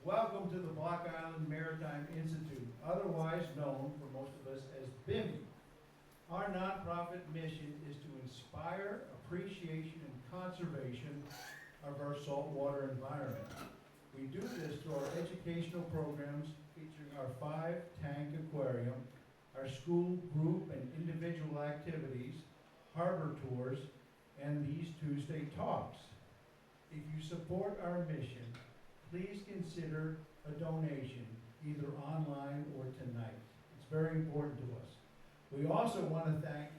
Welcome to the Block Island Maritime Institute, otherwise known for most of us as BIMI. Our nonprofit mission is to inspire appreciation and conservation of our saltwater environment. We do this through our educational programs featuring our 5-tank aquarium, our school, group, and individual activities, harbor tours, and these Tuesday talks. If you support our mission, please consider a donation, either online or tonight. It's very important to us. We also want to thank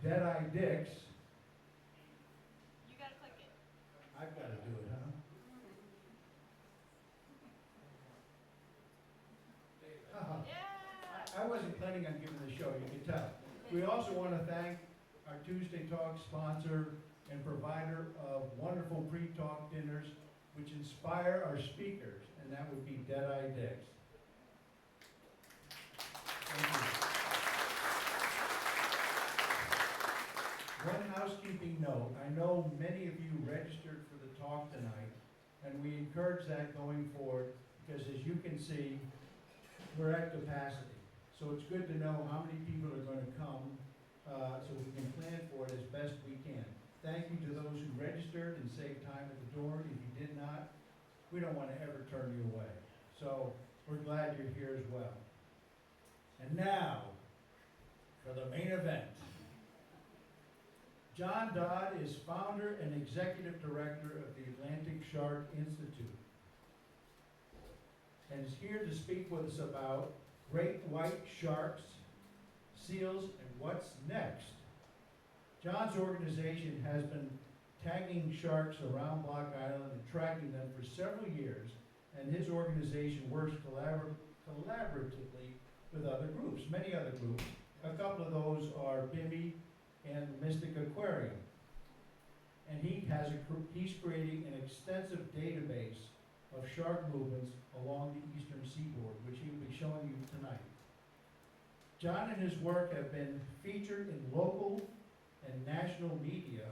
Deadeye Dix. You gotta click it. I've got to do it, huh? Yeah! I wasn't planning on giving the show, you can tell. We also want to thank our Tuesday Talk sponsor and provider of wonderful pre-talk dinners which inspire our speakers, and that would be Deadeye Dix. Thank you. One housekeeping note, I know many of you registered for the talk tonight, and we encourage that going forward because as you can see, we're at capacity. So it's good to know how many people are going to come so we can plan for it as best we can. Thank you to those who registered and saved time at the door. If you did not, we don't want to ever turn you away. So we're glad you're here as well. And now, for the main event. John Dodd is founder and executive director of the Atlantic Shark Institute and is here to speak with us about great white sharks, seals, and what's next. John's organization has been tagging sharks around Block Island and tracking them for several years, and his organization works collaboratively with other groups, many other groups. A couple of those are BIMI and Mystic Aquarium. And he's creating an extensive database of shark movements along the eastern seaboard, which he will be showing you tonight. John and his work have been featured in local and national media,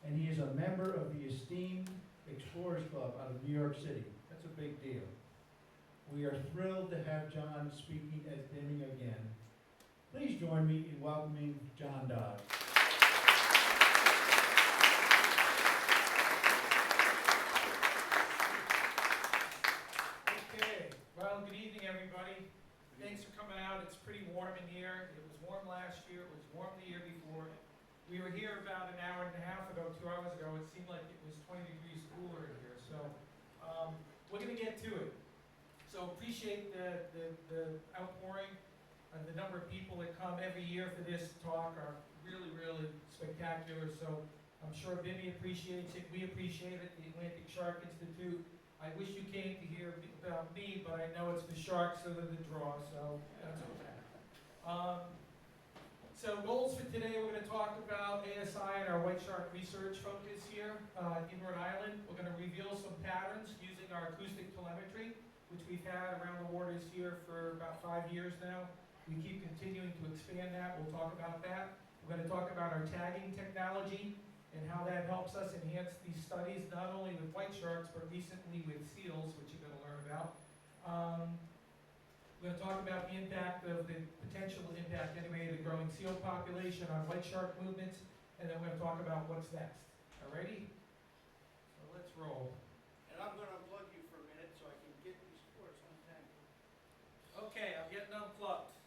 and he is a member of the esteemed Explorers Club out of New York City. That's a big deal. We are thrilled to have John speaking at BIMI again. Please join me in welcoming John Dodd. Okay, well, good evening, everybody. Thanks for coming out. It's pretty warm in here. It was warm last year. It was warm the year before. We were here about an hour and a half ago, 2 hours ago. It seemed like it was 20 degrees cooler in here. So we're going to get to it. So appreciate the outpouring and the number of people that come every year for this talk are really, really spectacular. So I'm sure BIMI appreciates it. We appreciate it, the Atlantic Shark Institute. I wish you came to hear about me, but I know it's the sharks that are the draw, so that's okay. So goals for today, we're going to talk about ASI and our white shark research focus here in Rhode Island. We're going to reveal some patterns using our acoustic telemetry, which we've had around the waters here for about 5 years now. We keep continuing to expand that. We'll talk about that. We're going to talk about our tagging technology and how that helps us enhance these studies, not only with white sharks, but recently with seals, which you're going to learn about. We're going to talk about the impact of the potential impact anyway of the growing seal population on white shark movements, and then we're going to talk about what's next. Alrighty? So let's roll. And I'm going to unplug you for a minute so I can get these sports on tank. Okay, I'm getting unplugged.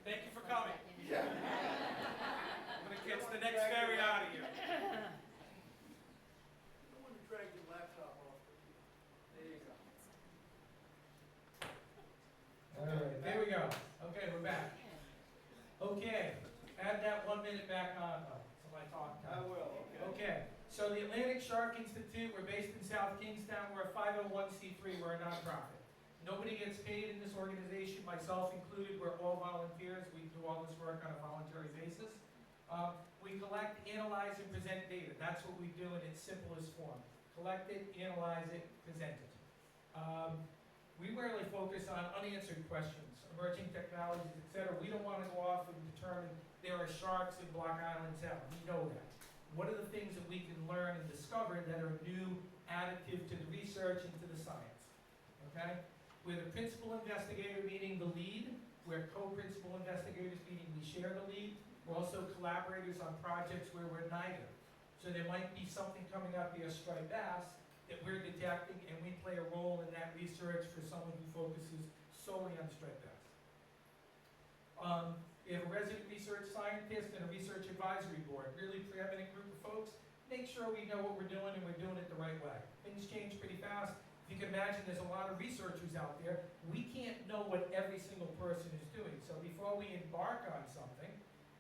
Thank you for coming. Yeah. I'm going to catch the next ferry out of here. I don't want to drag your laptop off. There you go. Okay, there we go. Okay, we're back. Okay, add that 1 minute back on to my talk I time. will, okay. Okay, so the Atlantic Shark Institute, we're based in South Kingstown. We're a 501c3, we're a nonprofit. Nobody gets paid in this organization, myself included. We're all volunteers. We do all this work on a voluntary basis. We collect, analyze, and present data. That's what we do in its simplest form. Collect it, analyze it, present it. We rarely focus on unanswered questions, emerging technologies, etc. We don't want to go off and determine there are sharks in Block Island Sound. We know that. What are the things that we can learn and discover that are new, additive to the research and to the science? okay? We're the principal investigator, meaning the lead. We're co-principal investigators, meaning we share the lead. We're also collaborators on projects where we're neither. So there might be something coming up via striped bass that we're detecting, and we play a role in that research for someone who focuses solely on striped bass. We have a resident research scientist and a research advisory board, really preeminent group of folks. Make sure we know what we're doing and we're doing it the right way. Things change pretty fast. If you can imagine, there's a lot of researchers out there. We can't know what every single person is doing. So before we embark on something,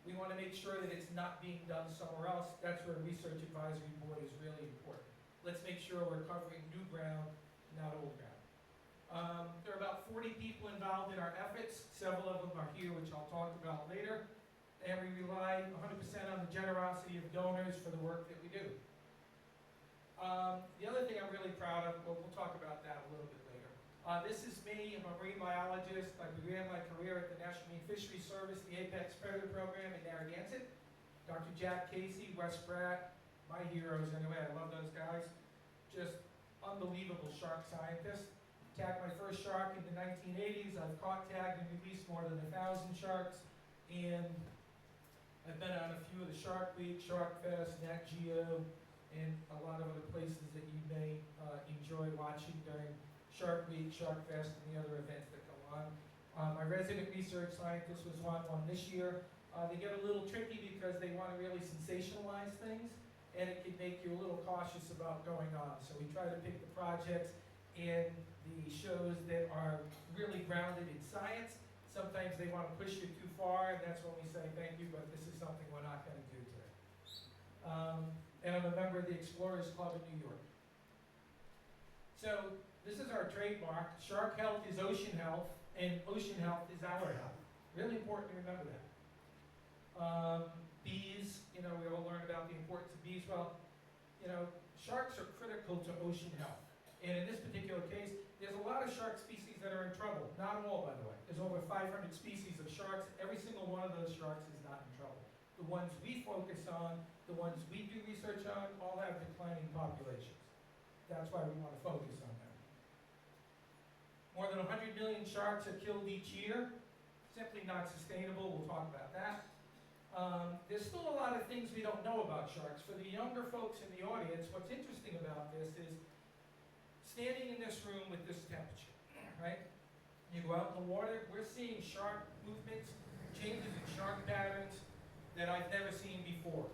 we want to make sure that it's not being done somewhere else. That's where a research advisory board is really important. Let's make sure we're covering new ground, not old ground. There are about 40 people involved in our efforts. Several of them are here, which I'll talk about later. And we rely 100% on the generosity of donors for the work that we do. The other thing I'm really proud of, well, we'll talk about that a little bit later. This is me. I'm a marine biologist. I began my career at the National Marine Fisheries Service, the Apex Predator Program in Narragansett. Dr. Jack Casey, Wes Spratt, my heroes anyway. I love those guys. Just unbelievable shark scientists. Tagged my first shark in the 1980s. I've caught, tagged, and released more than 1,000 sharks. And I've been on a few of the Shark Week, Shark Fest, Nat Geo, and a lot of other places that you may enjoy watching during Shark Week, Shark Fest, and the other events that go on. My resident research scientist was on one this year. They get a little tricky because they want to really sensationalize things, and it can make you a little cautious about going on. So we try to pick the projects and the shows that are really grounded in science. Sometimes they want to push you too far, and that's when we say thank you, but this is something we're not going to do today. And I'm a member of the Explorers Club in New York. So this is our trademark. Shark health is ocean health, and ocean health is our health. Really important to remember that. Bees, we all learn about the importance of bees. Well, sharks are critical to ocean health. And in this particular case, there's a lot of shark species that are in trouble. Not all, by the way. There's over 500 species of sharks. Every single one of those sharks is not in trouble. The ones we focus on, the ones we do research on, all have declining populations. That's why we want to focus on them. More than 100 million sharks are killed each year. Simply not sustainable. We'll talk about that. There's still a lot of things we don't know about sharks. For the younger folks in the audience, what's interesting about this is standing in this room with this temperature, right? You go out in the water, we're seeing shark movements, changes in shark patterns that I've never seen before.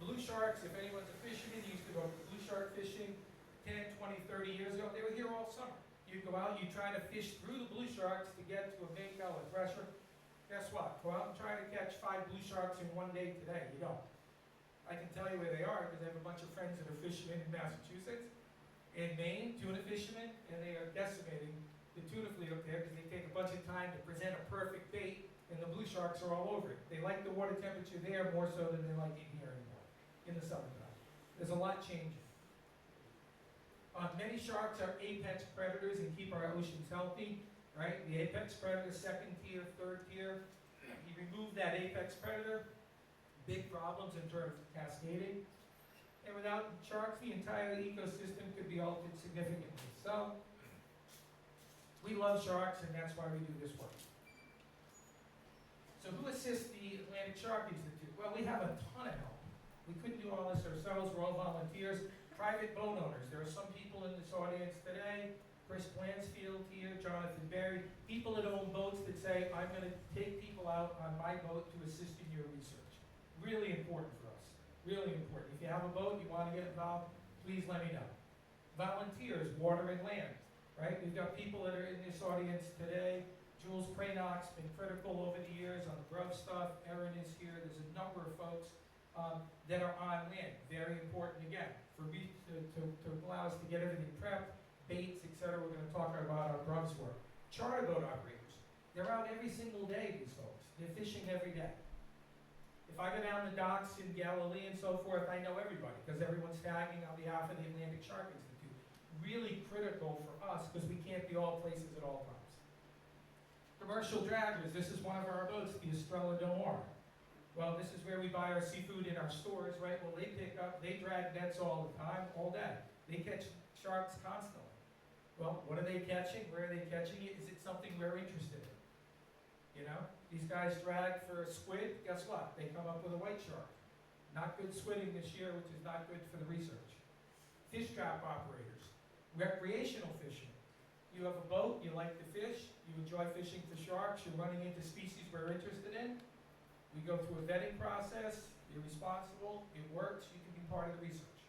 Blue sharks, if anyone's a fisherman, you used to go blue shark fishing 10, 20, 30 years ago. They were here all summer. You'd go out, you try to fish through the blue sharks to get to a mako, a thresher. Guess what? Go out and try to catch 5 blue sharks in one day today. You don't. I can tell you where they are because I have a bunch of friends that are fishermen in Massachusetts, in Maine, tuna fishermen, and they are decimating the tuna fleet up there because they take a bunch of time to present a perfect bait, and the blue sharks are all over it. They like the water temperature there more so than they like it here anymore, in the summertime. There's a lot changing. Many sharks are apex predators and keep our oceans healthy, right? The apex predator, second tier, third tier. You remove that apex predator, big problems in terms of cascading. And without sharks, the entire ecosystem could be altered significantly. So, we love sharks, and that's why we do this work. So who assists the Atlantic Shark Institute? Well, we have a ton of help. We couldn't do all this ourselves. We're all volunteers. Private boat owners. There are some people in this audience today. Chris Blansfield here, Jonathan Berry. People that own boats that say, I'm going to take people out on my boat to assist in your research. Really important for us. Really important. If you have a boat, you want to get involved, please let me know. Volunteers, water and land, right? We've got people that are in this audience today. Jules Pranock's been critical over the years on the grub stuff. Erin is here. There's a number of folks that are on land. Very important, again, to allow us to get everything prepped, baits, etc. We're going to talk about our grubs work. Charter boat operators. They're out every single day, these folks. They're fishing every day. If I go down the docks in Galilee and so forth, I know everybody because everyone's tagging on behalf of the Atlantic Shark Institute. Really critical for us because we can't be all places at all times. Commercial draggers. This is one of our boats, the Estrella del Mar. Well, this is where we buy our seafood in our stores, right? Well, they drag nets all the time, all day. They catch sharks constantly. Well, what are they catching? Where are they catching it? Is it something we're interested in? You know, these guys drag for a squid, guess what? They come up with a white shark. Not good squidding this year, which is not good for the research. Fish trap operators, recreational fishing. You have a boat, you like to fish, you enjoy fishing for sharks, you're running into species we're interested in. We go through a vetting process, you're responsible, it works, you can be part of the research.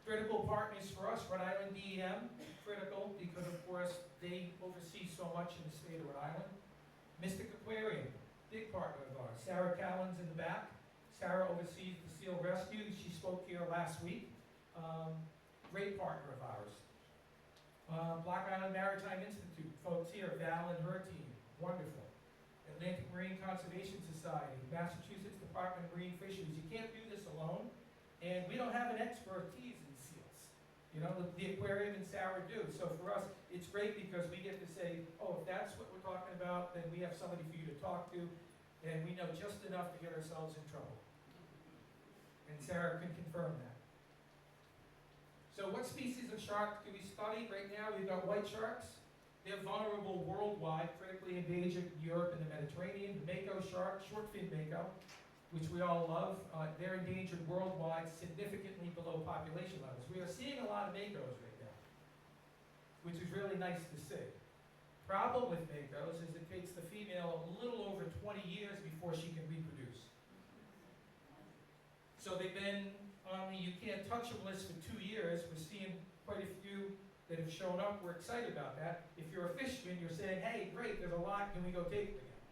Critical partners for us, Rhode Island DEM, critical because of course they oversee so much in the state of Rhode Island. Mystic Aquarium, big partner of ours. Sarah Callan's in the back. Sarah oversees the seal rescue. She spoke here last week. Great partner of ours. Black Island Maritime Institute, folks here, Val and her team, wonderful. Atlantic Marine Conservation Society, Massachusetts Department of Marine Fisheries. You can't do this alone, and we don't have an expertise in seals. You know, the aquarium and Sarah do. So for us, it's great because we get to say, oh, if that's what we're talking about, then we have somebody for you to talk to, and we know just enough to get ourselves in trouble. And Sarah can confirm that. So what species of shark do we study? Right now we've got white sharks. They're vulnerable worldwide, critically endangered in Europe and the Mediterranean. The mako shark, short-fin mako, which we all love, they're endangered worldwide, significantly below population levels. We are seeing a lot of makos right now, which is really nice to see. Problem with makos is it takes the female a little over 20 years before she can reproduce. So they've been on the you can't touch them list for 2 years. We're seeing quite a few that have shown up. We're excited about that. If you're a fisherman, you're saying, hey, great, there's a lot, can we go take them again?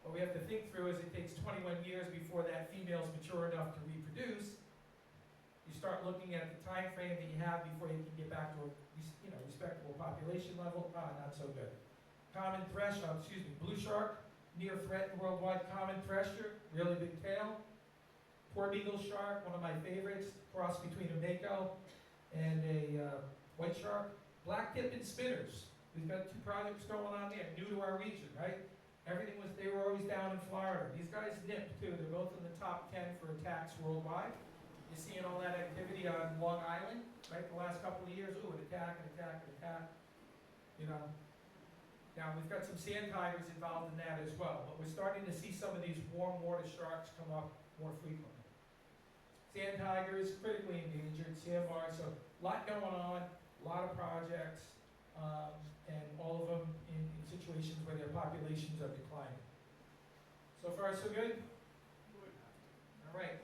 What we have to think through is it takes 21 years before that female's mature enough to reproduce. You start looking at the time frame that you have before you can get back to a respectable population level. Not so good. Blue shark, near threatened worldwide. Common thresher, really big tail. Poor beagle shark, one of my favorites, cross between a mako and a white shark. Black tip and spinners. We've got 2 projects going on there, new to our region, right? They were always down in Florida. These guys nipped too. They're both in the top 10 for attacks worldwide. You're seeing all that activity on Long Island, right? The last couple of years, an attack, an attack, an attack. You know. Now we've got some sand tigers involved in that as well, but we're starting to see some of these warm water sharks come up more frequently. Sand tigers, critically endangered, sandbars, so a lot going on, a lot of projects, and all of them in situations where their populations are declining. So far, so good? All right.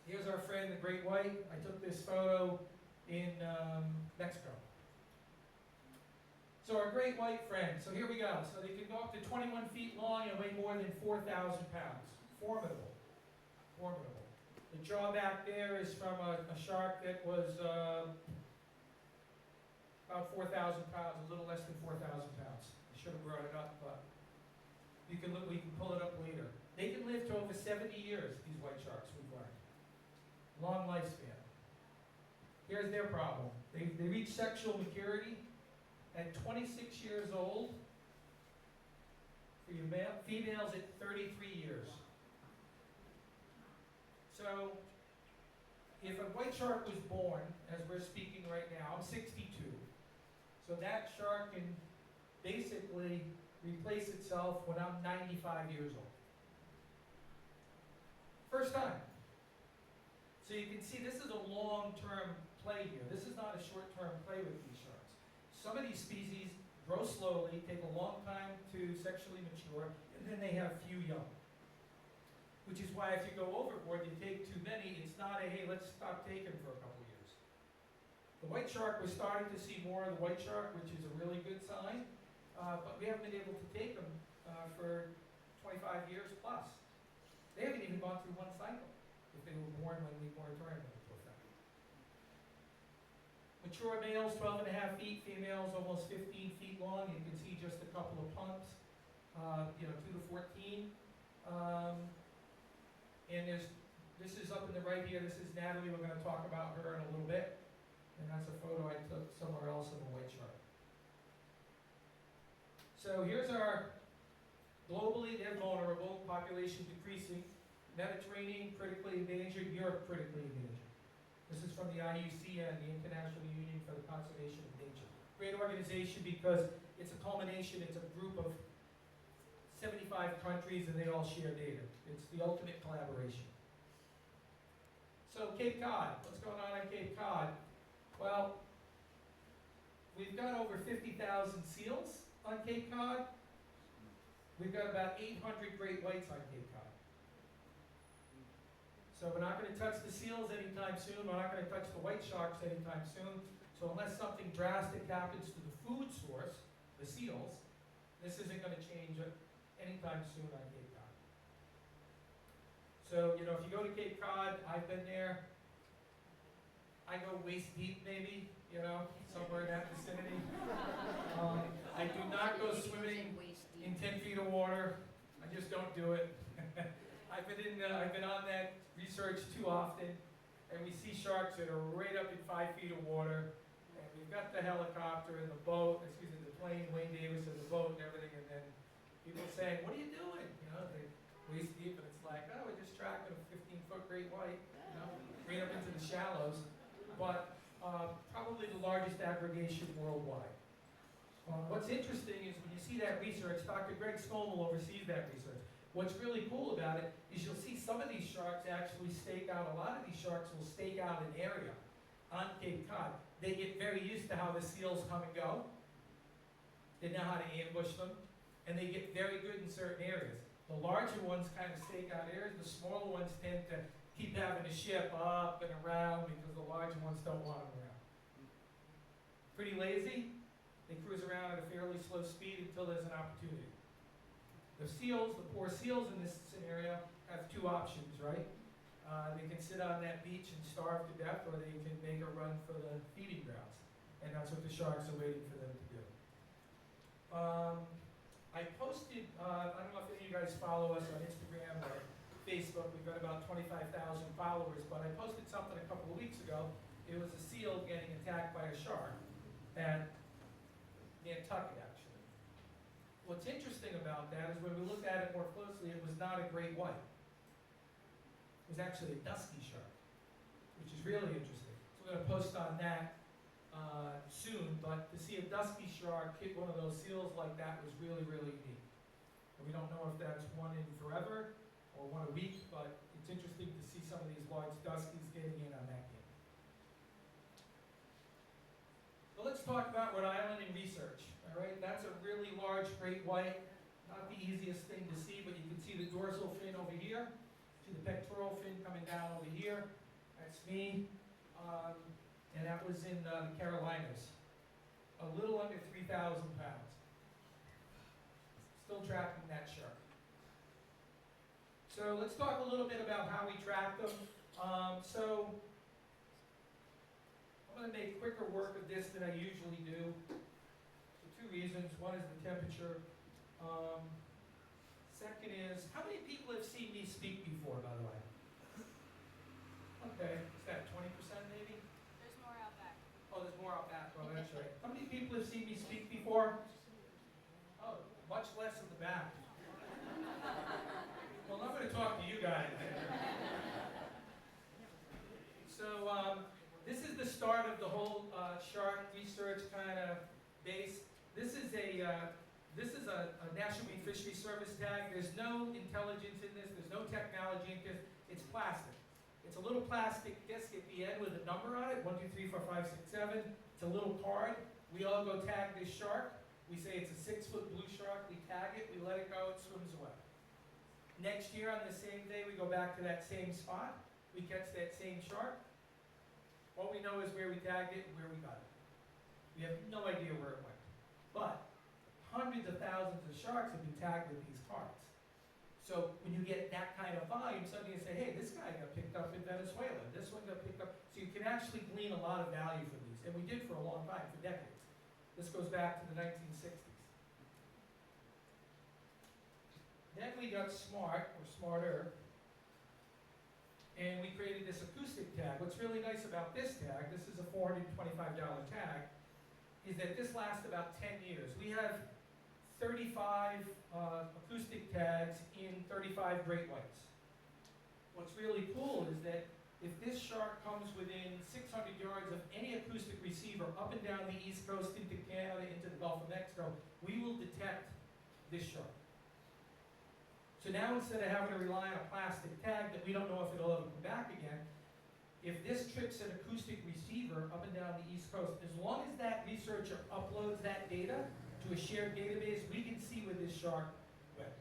Here's our friend, the great white. I took this photo in Mexico. So our great white friend, so here we go. So they can go up to 21 feet long and weigh more than 4,000 pounds. Formidable, formidable. The jaw back there is from a shark that was about 4,000 pounds, a little less than 4,000 pounds. I should have brought it up, but we can pull it up later. They can live to over 70 years, these white sharks, we've learned. Long lifespan. Here's their problem. They reach sexual maturity at 26 years old. For your females at 33 years. So, if a white shark was born, as we're speaking right now, I'm 62. So that shark can basically replace itself when I'm 95 years old. First time. So you can see this is a long-term play here. This is not a short-term play with these sharks. Some of these species grow slowly, take a long time to sexually mature, and then they have few young. Which is why if you go overboard, you take too many, it's not a, hey, let's stop taking for a couple years. The white shark, we're starting to see more of the white shark, which is a really good sign, but we haven't been able to take them for 25 years plus. They haven't even gone through one cycle, if they were born when the moratorium went into effect. Mature males, 12 and a half feet, females almost 15 feet long. You can see just a couple of pumps, 2 to 14. And this is up in the right here, this is Natalie, we're going to talk about her in a little bit. And that's a photo I took somewhere else of a white shark. So here's our, globally they're vulnerable, population decreasing, Mediterranean critically endangered, Europe critically endangered. This is from the IUCN, the International Union for the Conservation Great organization because it's a culmination, it's a group of 75 countries and they all share data. It's the ultimate collaboration. So Cape Cod, what's going on Cape Cod? Well, we've got over 50,000 seals on Cape Cod. We've got about 800 great whites on Cape Cod. So we're not going to touch the seals anytime soon. We're not going to touch the white sharks anytime soon. So unless something drastic happens to the food source, the seals, this isn't going to change anytime soon on Cape Cod. So, you know, if you go to Cape Cod, I've been there. I go waist deep maybe, you know, somewhere in that vicinity. I do not go swimming in 10 feet of water. I just don't do it. I've been on that research too often, and we see sharks that are right up in 5 feet of water, and we've got the helicopter and the boat, the plane, Wayne Davis and the boat and everything, and then people saying, what are you doing? You know, they waist deep, and it's like, oh, we're just tracking a 15-foot great white, you know, right up into the shallows, but probably the largest aggregation worldwide. What's interesting is when you see that research, Dr. Greg Scommel oversees that research. What's really cool about it is you'll see some of these sharks actually stake out, a lot of these sharks will stake out an area on Cape Cod. They get very used to how the seals come and go. They know how to ambush them, and they get very good in certain areas. The larger ones kind of stake out areas, the smaller ones tend to keep having to ship up and around because the larger ones don't want them around. Pretty lazy, they cruise around at a fairly slow speed until there's an opportunity. The seals, the poor seals in this scenario, have two options, right? They can sit on that beach and starve to death, or they can make a run for the feeding grounds. And that's what the sharks are waiting for them to do. I posted, I don't know if any of you guys follow us on Instagram or Facebook. We've got about 25,000 followers, but I posted something a couple of weeks ago. It was a seal getting attacked by a shark at Nantucket, actually. What's interesting about that is when we looked at it more closely, it was not a great white. It was actually a dusky shark, which is really interesting. So we're going to post on that soon, but to see a dusky shark hit one of those seals like that was really, really unique. And we don't know if that's one in forever or one a week, but it's interesting to see some of these large duskies getting in on that game. So let's talk about Rhode Island and research. All right, that's a really large great white. Not the easiest thing to see, but you can see the dorsal fin over here. See the pectoral fin coming down over here. That's me. And that was in the Carolinas. A little under 3,000 pounds. Still tracking that shark. So let's talk a little bit about how we track them. So I'm going to make quicker work of this than I usually do. For two reasons. One is the temperature. Second is, how many people have seen me speak before, by the way? Okay, is that 20% maybe? There's more out back. Oh, there's more out back. Oh, that's right. How many people have seen me speak before? Oh, much less in the back. Well, I'm going to talk to you guys. So, this is the start of the whole shark research kind of base. This is a National Marine Fisheries Service tag. There's no intelligence in this. There's no technology in this. It's plastic. It's a little plastic disc at the end with a number on it, 1, 2, 3, 4, 5, 6, 7. It's a little card. We all go tag this shark. We say it's a 6-foot blue shark. We tag it. We let it go. It swims away. Next year on the same day, we go back to that same spot. We catch that same shark. All we know is where we tagged it and where we got it. We have no idea where it went. But hundreds of thousands of sharks have been tagged with these cards. So when you get that kind of volume, suddenly you say, hey, this guy got picked up in Venezuela. This one got picked up. So you can actually glean a lot of value from these. And we did for a long time, for decades. This goes back to the 1960s. Then we got smart, or smarter, and we created this acoustic tag. What's really nice about this tag, this is a $425 tag, is that this lasts about 10 years. We have 35 acoustic tags in 35 great whites. What's really cool is that if this shark comes within 600 yards of any acoustic receiver up and down the East Coast into Canada, into the Gulf of Mexico, we will detect this shark. So now instead of having to rely on a plastic tag that we don't know if it'll ever come back again, if this trips an acoustic receiver up and down the East Coast, as long as that researcher uploads that data to a shared database, we can see where this shark went.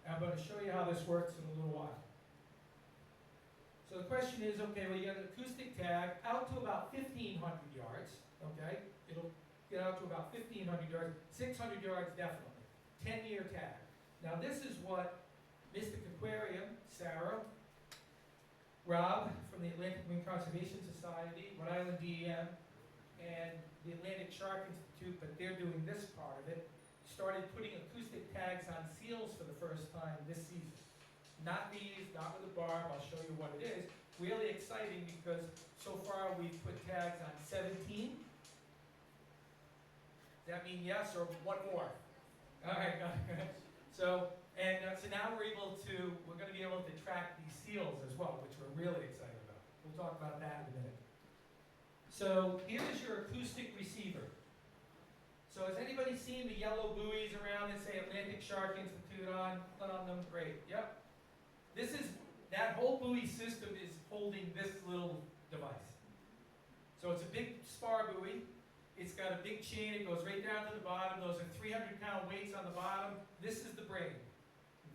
And I'm going to show you how this works in a little while. So the question is, okay, well, you got an acoustic tag out to about 1,500 yards, okay? It'll get out to about 1,500 yards, 600 yards definitely, 10-year tag. Now this is what Mystic Aquarium, Sarah, Rob from the Atlantic Marine Conservation Society, Rhode Island DEM, and the Atlantic Shark Institute, but they're doing this part of it, started putting acoustic tags on seals for the first time this season. Not these, not with a barb, I'll show you what it is. Really exciting because so far we've put tags on 17. Does that mean yes or one more? All right, so now we're going to be able to track these seals as well, which we're really excited about. We'll talk about that in a minute. So here's your acoustic receiver. So has anybody seen the yellow buoys around that say Atlantic Shark Institute on them? Great, yep. That whole buoy system is holding this little device. So it's a big spar buoy. It's got a big chain, it goes right down to the bottom. Those are 300-pound weights on the bottom. This is the brain.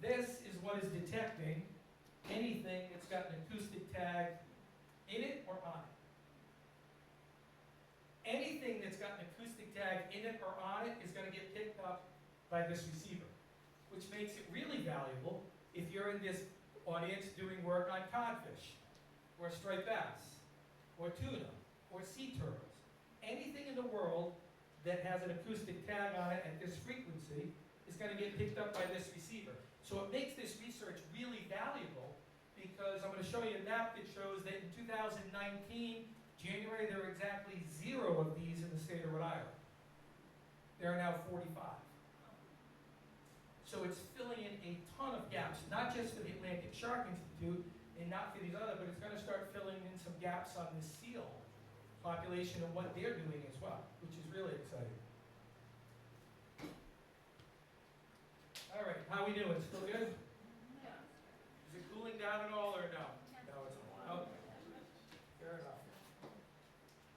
This is what is detecting anything that's got an acoustic tag in it or on it. Anything that's got an acoustic tag in it or on it is going to get picked up by this receiver, which makes it really valuable if you're in this audience doing work on codfish, or striped bass, or tuna, or sea turtles. Anything in the world that has an acoustic tag on it at this frequency is going to get picked up by this receiver. So it makes this research really valuable because I'm going to show you a map that shows that in 2019, January, there were exactly 0 of these in the state of Rhode Island. There are now 45. So it's filling in a ton of gaps, not just for the Atlantic Shark Institute and not for these other, but it's going to start filling in some gaps on the seal population and what they're doing as well, which is really exciting. All right, how we doing? Still good? Is it cooling down at all or no? No, it's not. Okay. Fair enough.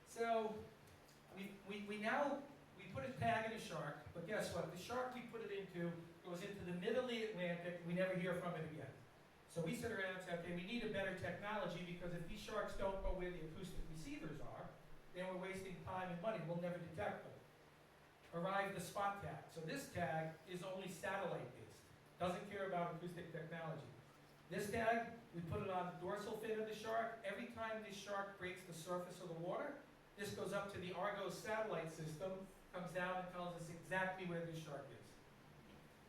So we put a tag in a shark, but guess what? The shark we put it into goes into the middle of the Atlantic. We never hear from it again. So we sit around and say, okay, we need a better technology because if these sharks don't go where the acoustic receivers are, then we're wasting time and money. We'll never detect them. Arrive the spot tag. So this tag is only satellite based. Doesn't care about acoustic technology. This tag, we put it on the dorsal fin of the shark. Every time this shark breaks the surface of the water, this goes up to the Argos satellite system, comes down and tells us exactly where this shark is.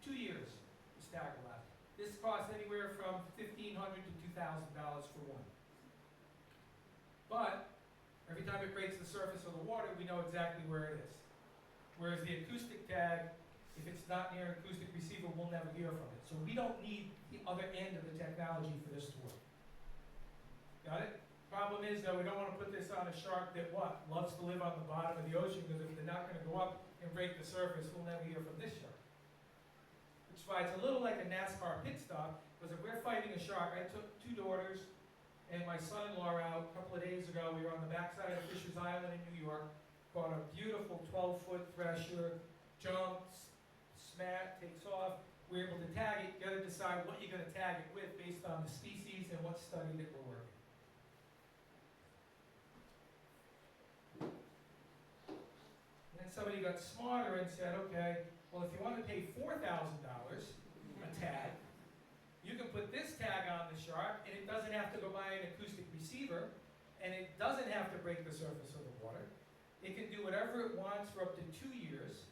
2 years, this tag will last. This costs anywhere from $1,500 to $2,000 for one. But every time it breaks the surface of the water, we know exactly where it is. Whereas the acoustic tag, if it's not near an acoustic receiver, we'll never hear from it. So we don't need the other end of the technology for this to work. Got it? Problem is, though, we don't want to put this on a shark that what? Loves to live on the bottom of the ocean, because if they're not going to go up and break the surface, we'll never hear from this shark. Which is why it's a little like a NASCAR pit stop, because if we're fighting a shark, I took 2 daughters and my son-in-law out a couple of days ago. We were on the backside of Fisher's Island in New York, caught a beautiful 12-foot thresher, jumps, smack, takes off. We're able to tag it. You got to decide what you're going to tag it with based on the species and what study that we're working. And then somebody got smarter and said, okay, well, if you want to pay $4,000 a tag, you can put this tag on the shark, and it doesn't have to go by an acoustic receiver, and it doesn't have to break the surface of the water. It can do whatever it wants for up to 2 years.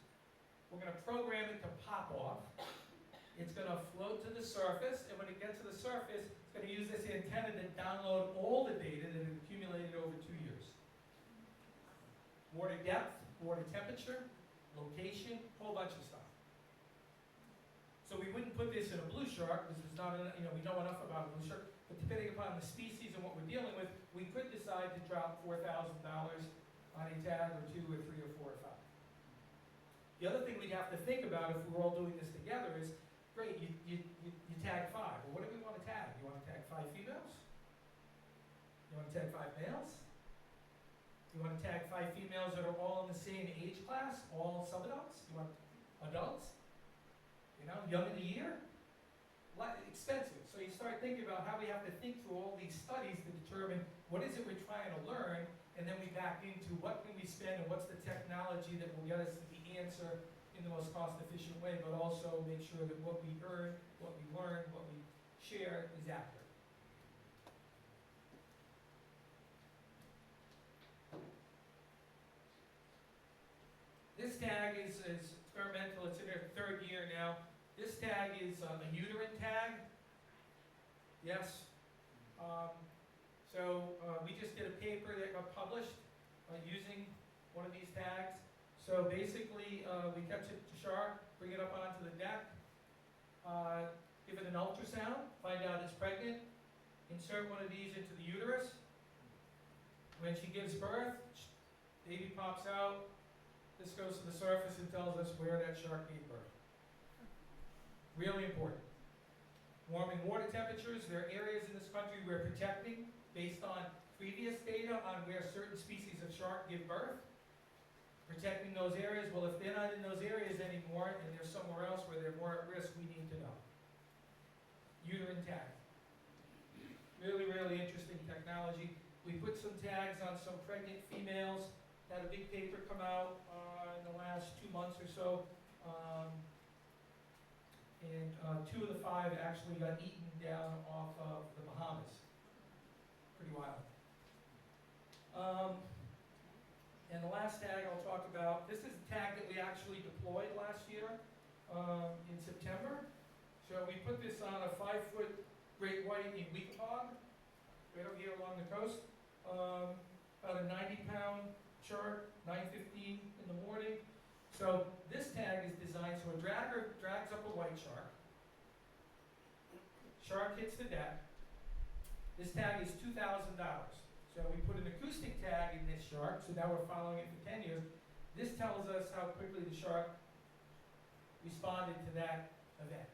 We're going to program it to pop off. It's going to float to the surface, and when it gets to the surface, it's going to use this antenna to download all the data that it accumulated over 2 years. Water depth, water temperature, location, whole bunch of stuff. So we wouldn't put this in a blue shark, because there's not enough, we know enough about a blue shark, but depending upon the species and what we're dealing with, we could decide to drop $4,000 on a tag, or 2 or 3 or 4 or The other thing we'd have to think about if we're all doing this together is, great, you tag 5. Well, what do we want to tag? You want to tag 5 females? You want to tag 5 males? You want to tag 5 females that are all in the same age class, all subadults? You want adults? You know, young in the year? Expensive. So you start thinking about how we have to think through all these studies to determine what is it we're trying to learn, and then we back into what can we spend and what's the technology that will get us to the answer in the most cost-efficient way, but also make sure that what we earn, what we learn, what we share is accurate. This tag is experimental. It's in their 3rd year now. This tag is a uterine tag. Yes. We just did a paper that got published using one of these tags. So basically, we catch a shark, bring it up onto the deck, give it an ultrasound, find out it's pregnant, insert one of these into the uterus. When she gives birth, baby pops out. This goes to the surface and tells us where that shark gave birth. Really important. Warming water temperatures. There are areas in this country we're protecting based on previous data on where certain species of shark give birth. Protecting those areas. Well, if they're not in those areas anymore and they're somewhere else where they're more at risk, we need to know. Uterine tag. Really, really interesting technology. We put some tags on some pregnant females. Had a big paper come out in the last 2 months or so. And 2 of the 5 actually got eaten down off of the Bahamas. Pretty wild. And the last tag I'll talk about, this is a tag that we actually deployed last year in September. So we put this on a 5-foot great white in Weekapaug, right over here along the coast. About a 90-pound shark, 9:15 in the morning. So this tag is designed so a dragger drags up a white shark. Shark hits the deck. This tag is $2,000. So we put an acoustic tag in this shark, so now we're following it for 10 years. This tells us how quickly the shark responded to that event.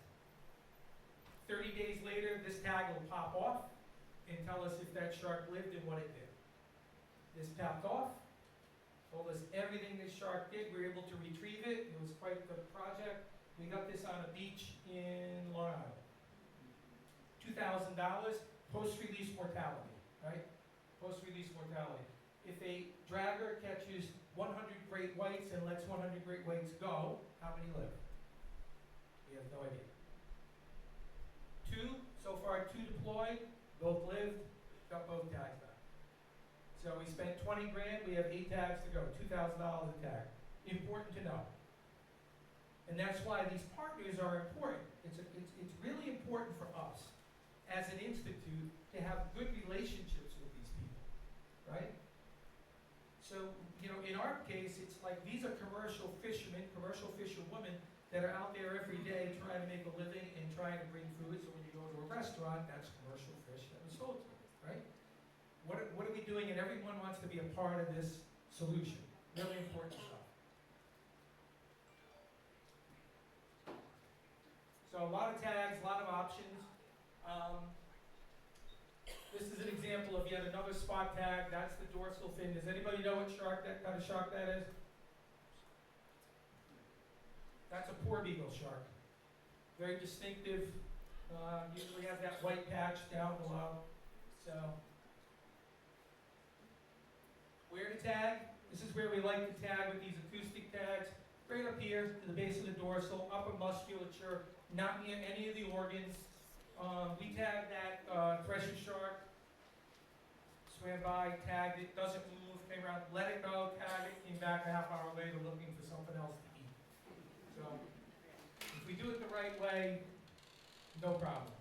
30 days later, this tag will pop off and tell us if that shark lived and what it did. This popped off, told us everything this shark did. We were able to retrieve it. It was quite the project. We got this on a beach in Long Island. $2,000, post-release mortality, right? Post-release mortality. If a dragger catches 100 great whites and lets 100 great whites go, how many live? We have no idea. 2, so far 2 deployed, both lived, got both tags back. So we spent 20 grand, we have 8 tags to go, $2,000 a tag. Important to know. And that's why these partners are important. It's really important for us as an institute to have good relationships with these people, right? So, you know, in our case, it's like these are commercial fishermen, commercial fisherwomen that are out there every day trying to make a living and trying to bring food. So when you go to a restaurant, that's commercial fish that was sold to them, right? What are we doing? And everyone wants to be a part of this solution. Really important stuff. So a lot of tags, a lot of options. This is an example of yet another spot tag. That's the dorsal fin. Does anybody know what kind of shark that is? That's a poor beagle shark. Very distinctive. Usually has that white patch down below. So, where to tag? This is where we like to tag with these acoustic tags. Right up here to the base of the dorsal, upper musculature, not near any of the organs. We tagged that pressure shark, swam by, tagged it, doesn't move, came around, let it go, tagged it, came back a half hour later looking for something else to eat. So, if we do it the right way, no problem.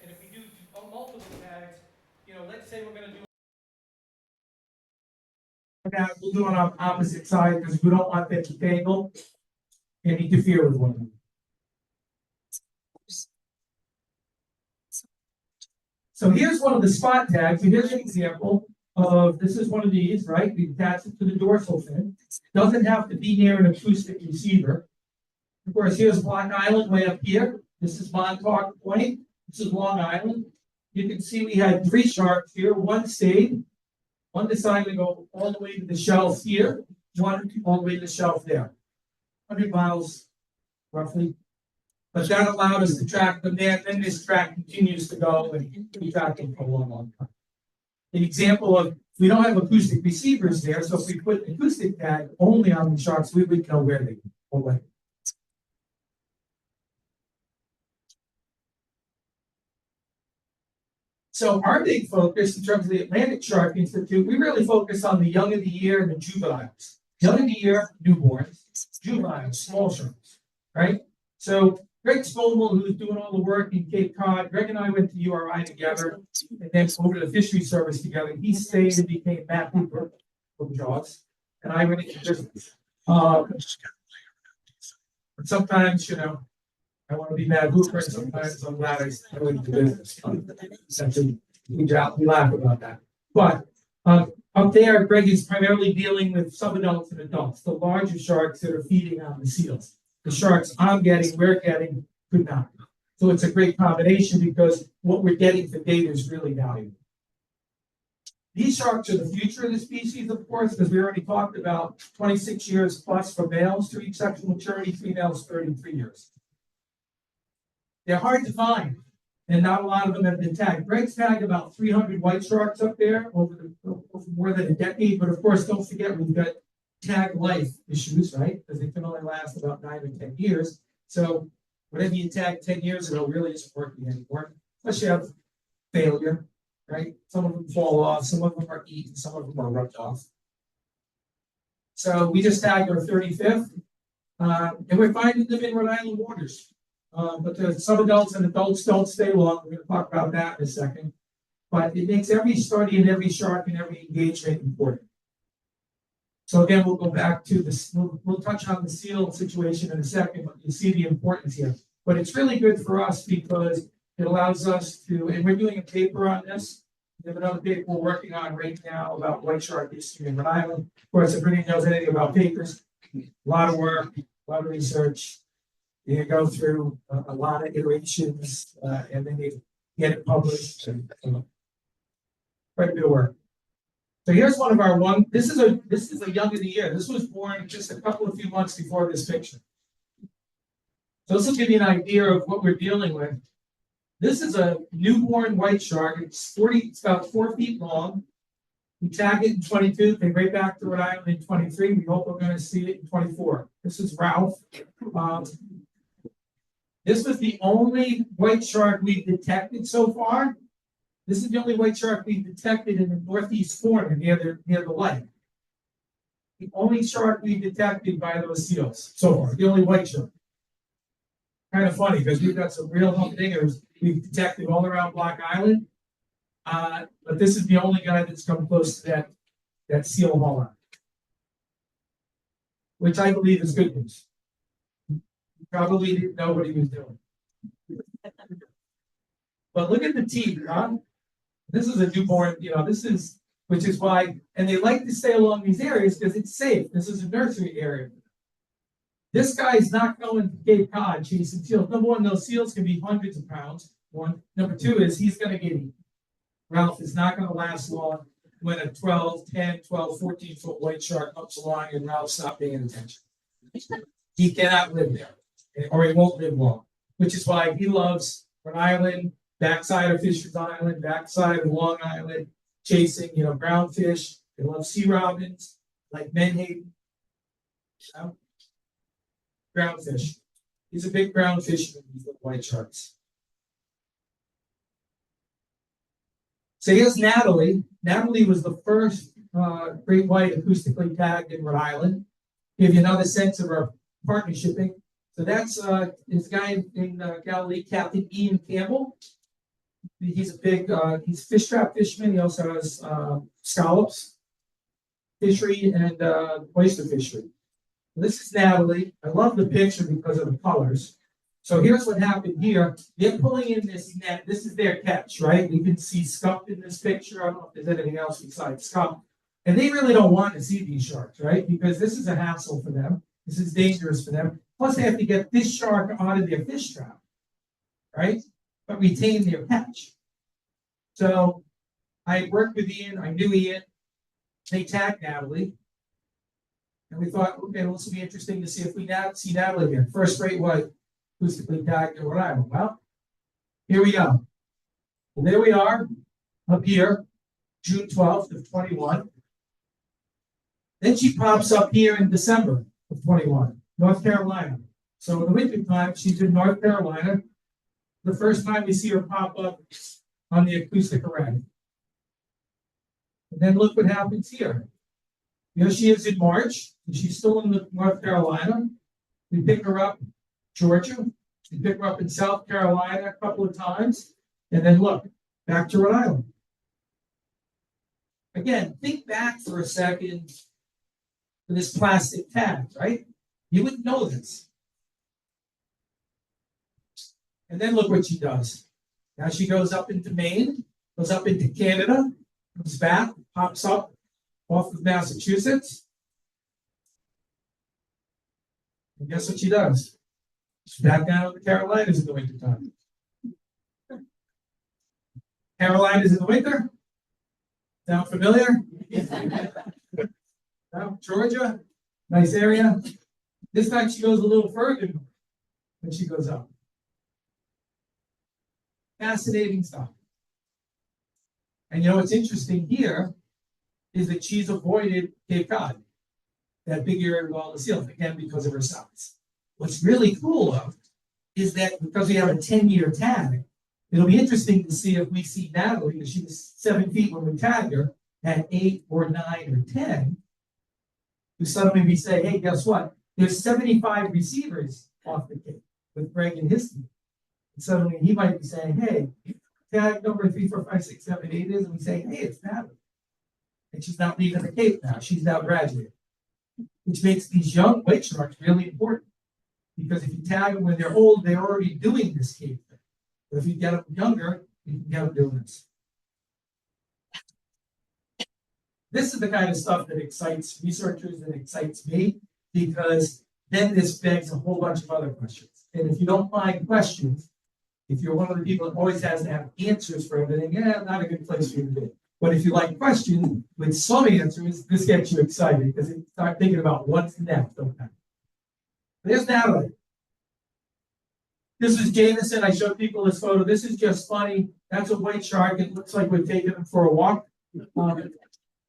And if we do multiple tags, you know, let's say we're going to do that, we'll do it on opposite side because we don't want them to tangle and interfere with one another. So here's one of the spot tags. Here's an example of, this is one of these, right? We attach it to the dorsal fin. Doesn't have to be near an acoustic receiver. Of course, here's Block Island way up here. This is Montauk Point. This is Long Island. You can see we had 3 sharks here. One stayed. One decided to go all the way to the shelf here. One all the way to the shelf there. 100 miles, roughly. But that allowed us to track them there. Then this track continues to go and we track them for a long, long time. An example of, we don't have acoustic receivers there, so if we put an acoustic tag only on the sharks, we would know where they go. So our big focus in terms of the Atlantic Shark Institute, we really focus on the young of the year and the juveniles. Young of the year, newborns, juveniles, small sharks, right? So Greg Stovall, who's doing all the work in Cape Cod, Greg and I went to URI together, and then over to the Fishery Service together. He stayed and became Matt Hooper from Jaws, and I went into business. But sometimes, you know, I want to be Matt Hooper, and sometimes I'm glad I went into business. We laugh about that. But up there, Greg is primarily dealing with subadults and adults, the larger sharks that are feeding on the seals. The sharks we're getting, could not. So it's a great combination because what we're getting for data is really valuable. These sharks are the future of the species, of course, because we already talked about 26 years plus for males to reach sexual maturity, females 33 years. They're hard to find, and not a lot of them have been tagged. Greg's tagged about 300 white sharks up there over more than a decade, but of course, don't forget we've got tag life issues, right? Because they can only last about 9 or 10 years. So whatever you tagged 10 years ago really isn't working anymore. Plus you have failure, right? Some of them fall off, some of them are eaten, some of them are rubbed off. So we just tagged our 35th, and we're finding them in Rhode Island waters. But the subadults and adults don't stay long. We're going to talk about that in a second. But it makes every study and every shark and every engagement important. So again, we'll go back to this. We'll touch on the seal situation in a second, but you see the importance here. But it's really good for us because it allows us to, and we're doing a paper on this. We have another paper we're working on right now about white shark history in Rhode Island. Of course, if anybody knows anything about papers, a lot of work, a lot of research. You go through a lot of iterations, and then you get it published. And, quite a bit of work. So here's one of our this is a young of the year. This was born just a few months before this picture. So this will give you an idea of what we're dealing with. This is a newborn white shark. It's about 4 feet long. We tag it in 22, came right back to Rhode Island in 23. We hope we're going to see it in 24. This is Ralph. This was the only white shark we've detected so far. This is the only white shark we've detected in the northeast corner near the lake. The only shark we've detected by those seals so far. The only white shark. Kind of funny because we've got some real humdingers we've detected all around Block Island. But this is the only guy that's come close to that seal hauler, which I believe is good news. He probably didn't know what he was doing. But look at the teeth, huh? This is a newborn, which is why, and they like to stay along these areas because it's safe. This is a nursery area. This guy's not going to Cape Cod chasing seals. Number one, those seals can be hundreds of pounds. One. Number two is he's going to get eaten. Ralph is not going to last long when a 10, 12, 14-foot white shark comes along and Ralph's not paying attention. He cannot live there, or he won't live long, which is why he loves Rhode Island, backside of Fisher's Island, backside of Long Island, chasing, brown fish. They love sea robins, like menhaden. Ground fish. He's a big ground fisherman, these little white sharks. So here's Natalie. Natalie was the first great white acoustically tagged in Rhode Island. Give you another sense of our partnershiping. So that's this guy in Galilee, Captain Ian Campbell. He's a big, he's fish trap fisherman. He also has scallops fishery and oyster fishery. This is Natalie. I love the picture because of the colors. So here's what happened here. They're pulling in this net. This is their catch, right? You can see scup in this picture. I don't know if there's anything else besides scup. And they really don't want to see these sharks, right? Because this is a hassle for them. This is dangerous for them. Plus, they have to get this shark out of their fish trap, right? But retain their catch. So I worked with Ian. I knew Ian. They tagged Natalie. And we thought, okay, well, this will be interesting to see if we see Natalie here. First rate white, acoustically tagged in Rhode Island. Well, here we go. Well, there we are, up here, June 12th of 21. Then she pops up here in December of 21, North Carolina. So in the winter time, she's in North Carolina. The first time we see her pop up on the acoustic array. And then look what happens here. Here she is in March, and she's still in North Carolina. We pick her up Georgia. We pick her up in South Carolina a couple of times. And then look, back to Rhode Island. Again, think back for a second to this plastic tag, right? You wouldn't know this. And then look what she does. Now she goes up into Maine, goes up into Canada, comes back, pops up off of Massachusetts. And guess what she does? She's back down in the Carolinas in the winter time. Carolinas in the winter? Sound familiar? Now, Georgia, nice area. This time she goes a little further when she goes up. Fascinating stuff. And you know what's interesting here is that she's avoided Cape Cod, that big area with all the seals, again, because of her size. What's really cool, though, is that because we have a 10-year tag, it'll be interesting to see if we see Natalie, because she was 7 feet when we tagged her, at 8 or 9 or 10, we suddenly we say, hey, guess what? There's 75 receivers off the Cape with Greg and his team. And suddenly he might be saying, hey, tag number 3, 4, 5, 6, 7, 8 is, and we say, hey, it's Natalie. And she's not leaving the Cape now. She's now graduated. Which makes these young white sharks really important. Because if you tag them when they're old, they're already doing this Cape thing. But if you get them younger, you can get them doing this. This is the kind of stuff that excites researchers and excites me, because then this begs a whole bunch of other questions. And if you don't find questions, if you're one of the people that always has to have answers for everything, not a good place for you to be. But if you like questions with some answers, this gets you excited because you start thinking about what's next. Okay. There's Natalie. This is Jameson. I showed people this photo. This is just funny. That's a white shark. It looks like we're taking him for a walk.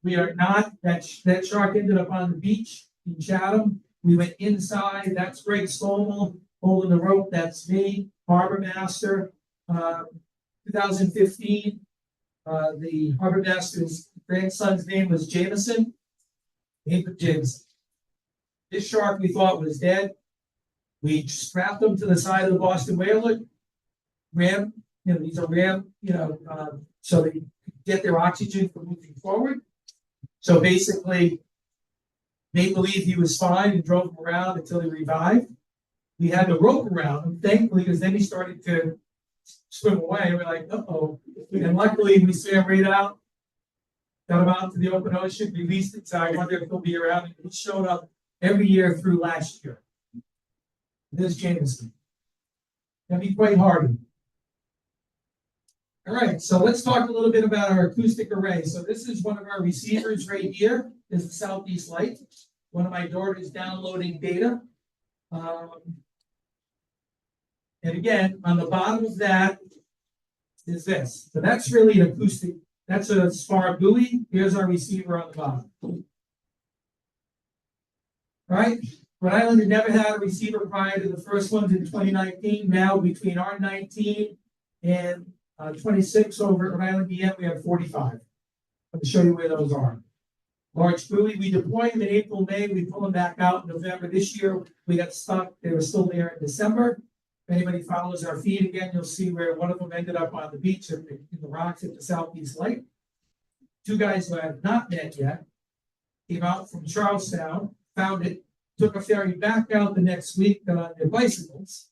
We are not. That shark ended up on the beach in Chatham. We went inside. That's Greg Stomel holding the rope. That's me, harbor master. 2015. The harbor master's grandson's name was Jameson. Named Jameson. This shark we thought was dead. We strapped him to the side of the Boston whaler. Ram, these are ram, so they get their oxygen for moving forward. So basically, they believed he was fine and drove him around until he revived. We had the rope around him, thankfully, because then he started to swim away. We're like, uh-oh. And luckily, we swam right out, got him out to the open ocean, released it. So I wonder if he'll be around. And he showed up every year through last year. This Jameson. That'd be quite hard. All right, so let's talk a little bit about our acoustic array. So this is one of our receivers right here, is the Southeast Light. One of my daughters downloading data. And again, on the bottom of that is this. So that's really an acoustic, that's a spar buoy. Here's our receiver on the bottom. All right, Rhode Island had never had a receiver prior to the first ones in 2019. Now between our 19 and 26 over at Rhode Island EM, we have 45. Let me show you where those are. Large buoy, we deploy them in April, May. We pull them back out in November. This year, we got stuck. They were still there in December. If anybody follows our feed again, you'll see where one of them ended up on the beach in the rocks at the Southeast Light. Two guys who I have not met yet came out from Charlestown, found it, took a ferry back out the next week on their bicycles,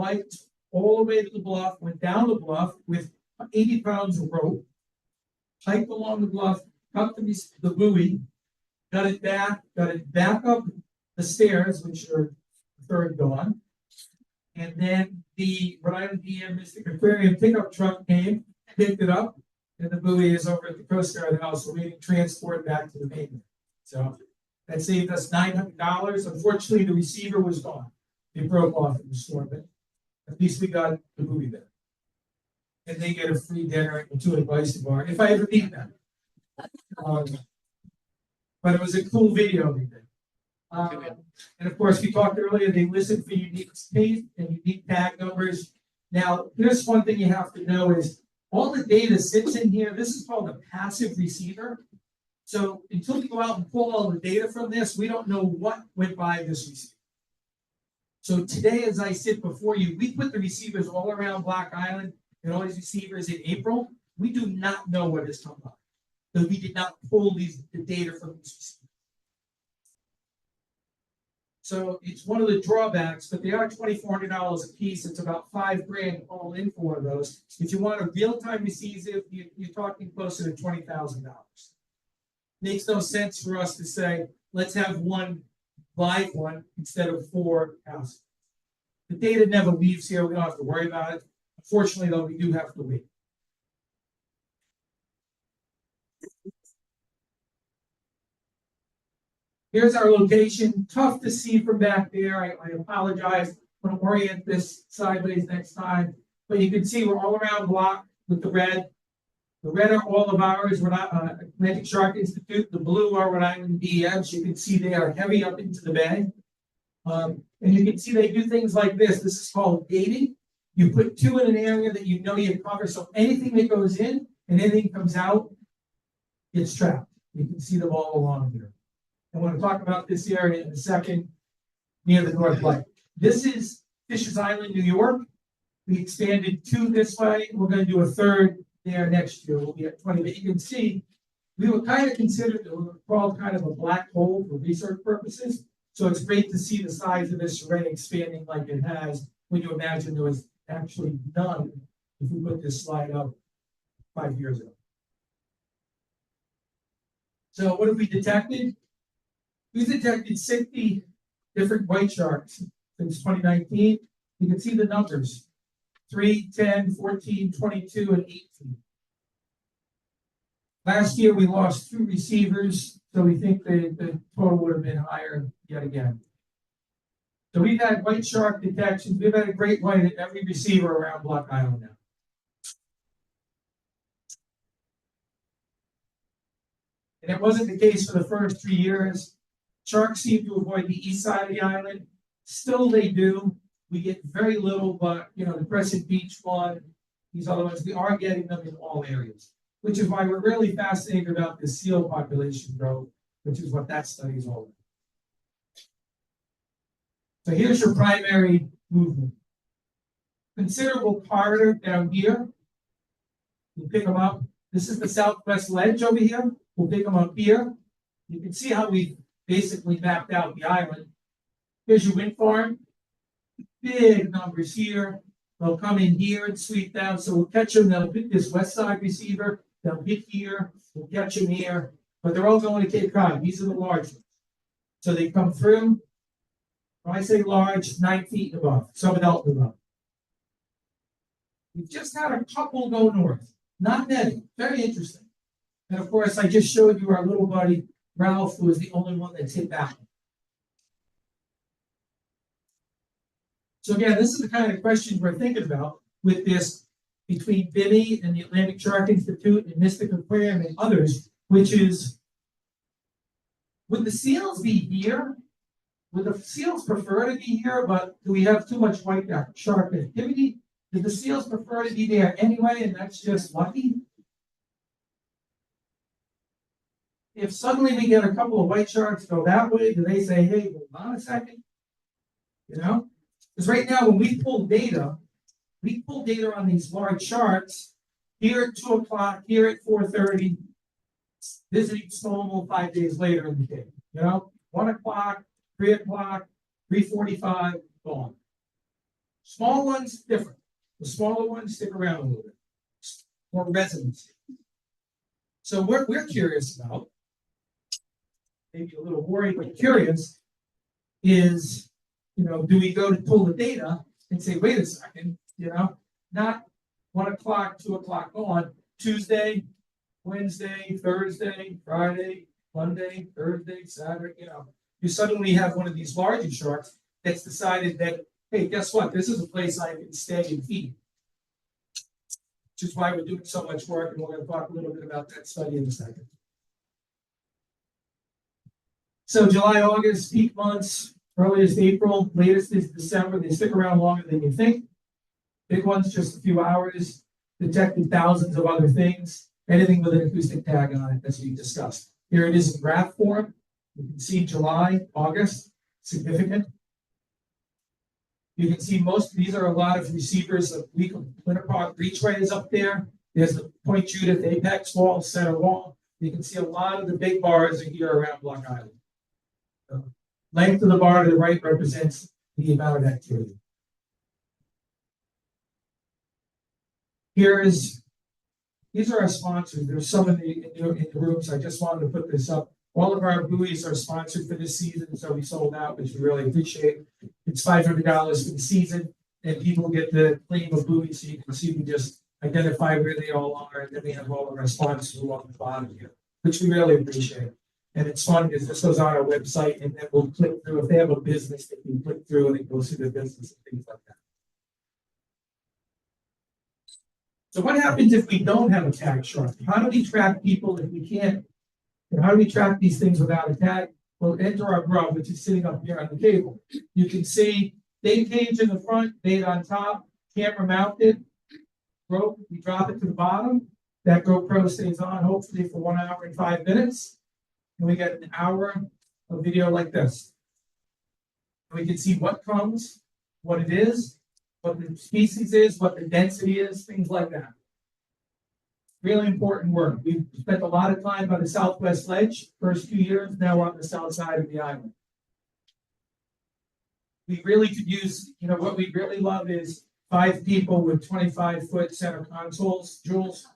biked all the way to the bluff, went down the bluff with 80 pounds of rope, hiked along the bluff, up to the buoy, got it back up the stairs, which are third dawn. And then the Rhode Island DM Mystic Aquarium pickup truck came, picked it up, and the buoy is over at the Coast Guard House, awaiting transport back to the mainland. So that saved us $900. Unfortunately, the receiver was gone. It broke off in the storm, but at least we got the buoy back. And they get a free dinner and 2 advice bar if I ever meet them. But it was a cool video they did. And of course, we talked earlier, they listen for unique tape and unique tag numbers. Now, here's one thing you have to know is all the data sits in here. This is called a passive receiver. So until we go out and pull all the data from this, we don't know what went by this receiver. So today, as I sit before you, we put the receivers all around Black Island and all these receivers in April. We do not know what has come up. So we did not pull the data from these receivers. So it's one of the drawbacks, but they are $2,400 a piece. It's about $5,000 all in for those. If you want a real-time receiver, you're talking closer to $20,000. Makes no sense for us to say, let's have one live one instead of 4 houses. The data never leaves here. We don't have to worry about it. Unfortunately, though, we do have to wait. Here's our location. Tough to see from back there. I apologize. I'm going to orient this sideways next time. But you can see we're all around block with the red. The red are all of ours. We're not Atlantic Shark Institute. The blue are Rhode Island DMs. You can see they are heavy up into the bay. And you can see they do things like this. This is called gating. You put 2 in an area that you know you cover. So anything that goes in and anything comes out, it's trapped. You can see them all along here. I want to talk about this area in a second near the North Lake. This is Fisher's Island, New York. We expanded 2 this way. We're going to do a 3rd there next year. We'll be at 20. But you can see we were kind of considered, we were called kind of a black hole for research purposes. So it's great to see the size of this array expanding like it has when you imagine there was actually none if we put this slide up 5 years ago. So what have we detected? We've detected 60 different white sharks since 2019. You can see the numbers, 3, 10, 14, 22, and 18. Last year, we lost 2 receivers, so we think the total would have been higher yet again. So we've had white shark detections. We've had a great white at every receiver around Block Island now. And it wasn't the case for the first 3 years. Sharks seem to avoid the east side of the island. Still they do. We get very little, but the Crescent Beach one, these other ones, we are getting them in all areas, which is why we're really fascinated about the seal population growth, which is what that study is all about. So here's your primary movement. Considerable corridor down here. You pick them up. This is the southwest ledge over here. We'll pick them up here. You can see how we basically mapped out the island. Here's your wind farm. Big numbers here. They'll come in here and sweep down. So we'll catch them. They'll hit this west side receiver. They'll hit here. We'll catch them here. But they're all going to Cape Cod. These are the large ones. So they come through. When I say large, 9 feet and above. Some adult and above. We've just had a couple go north. Not many. Very interesting. And of course, I just showed you our little buddy, Ralph, who is the only one that's hit that one. So again, this is the kind of questions we're thinking about with this between BIMI and the Atlantic Shark Institute and Mystic Aquarium and others, which is, would the seals be here? Would the seals prefer to be here, but do we have too much white shark activity? Did the seals prefer to be there anyway, and that's just lucky? If suddenly we get a couple of white sharks go that way, do they say, hey, hold on a second? Because right now when we pull data on these large sharks here at 2 o'clock, here at 4:30, visiting Stonewall 5 days later in the day. 1 o'clock, 3 o'clock, 3:45, gone. Small ones, different. The smaller ones stick around a little bit. More residency. So what we're curious about, maybe a little worried, but curious, is, do we go to pull the data and say, wait a second, not 1 o'clock, 2 o'clock on, Tuesday, Wednesday, Thursday, Friday, Monday, Thursday, Saturday, you suddenly have one of these larger sharks that's decided that, hey, guess what? This is a place I can stay and feed. Which is why we're doing so much work, and we're going to talk a little bit about that study in a second. So July, August, peak months, earliest April, latest is December. They stick around longer than you think. Big ones, just a few hours, detected thousands of other things, anything with an acoustic tag on it, as we discussed. Here it is in graph form. You can see July, August, significant. You can see most of these are a lot of receivers of Winter Park Reachway is up there. There's the Point Judith Apex Wall, Center Wall. You can see a lot of the big bars are here around Block Island. The length of the bar to the right represents the amount of activity. These are our sponsors. There's some in the room, so I just wanted to put this up. All of our buoys are sponsored for this season, so we sold out, which we really appreciate. It's $500 for the season, and people get to claim a buoy, so you can see we just identify where they all are, and then we have all of our sponsors along the bottom here, which we really appreciate. And it's fun because this goes on our website, and then we'll click through. If they have a business, they can click through and it goes through their business and things like that. So what happens if we don't have a tag shark? How do we track people if we can't? And how do we track these things without a tag? Well, enter our grub, which is sitting up here on the table. You can see bait cage in the front, bait on top, camera mounted, rope, we drop it to the bottom. That GoPro stays on hopefully for 1 hour and 5 minutes. And we get an hour of video like this. And we can see what comes, what it is, what the species is, what the density is, things like that. Really important work. We've spent a lot of time by the Southwest Ledge, first 2 years, now we're on the south side of the island. We really could use, what we really love is 5 people with 25-foot center consoles, Jules,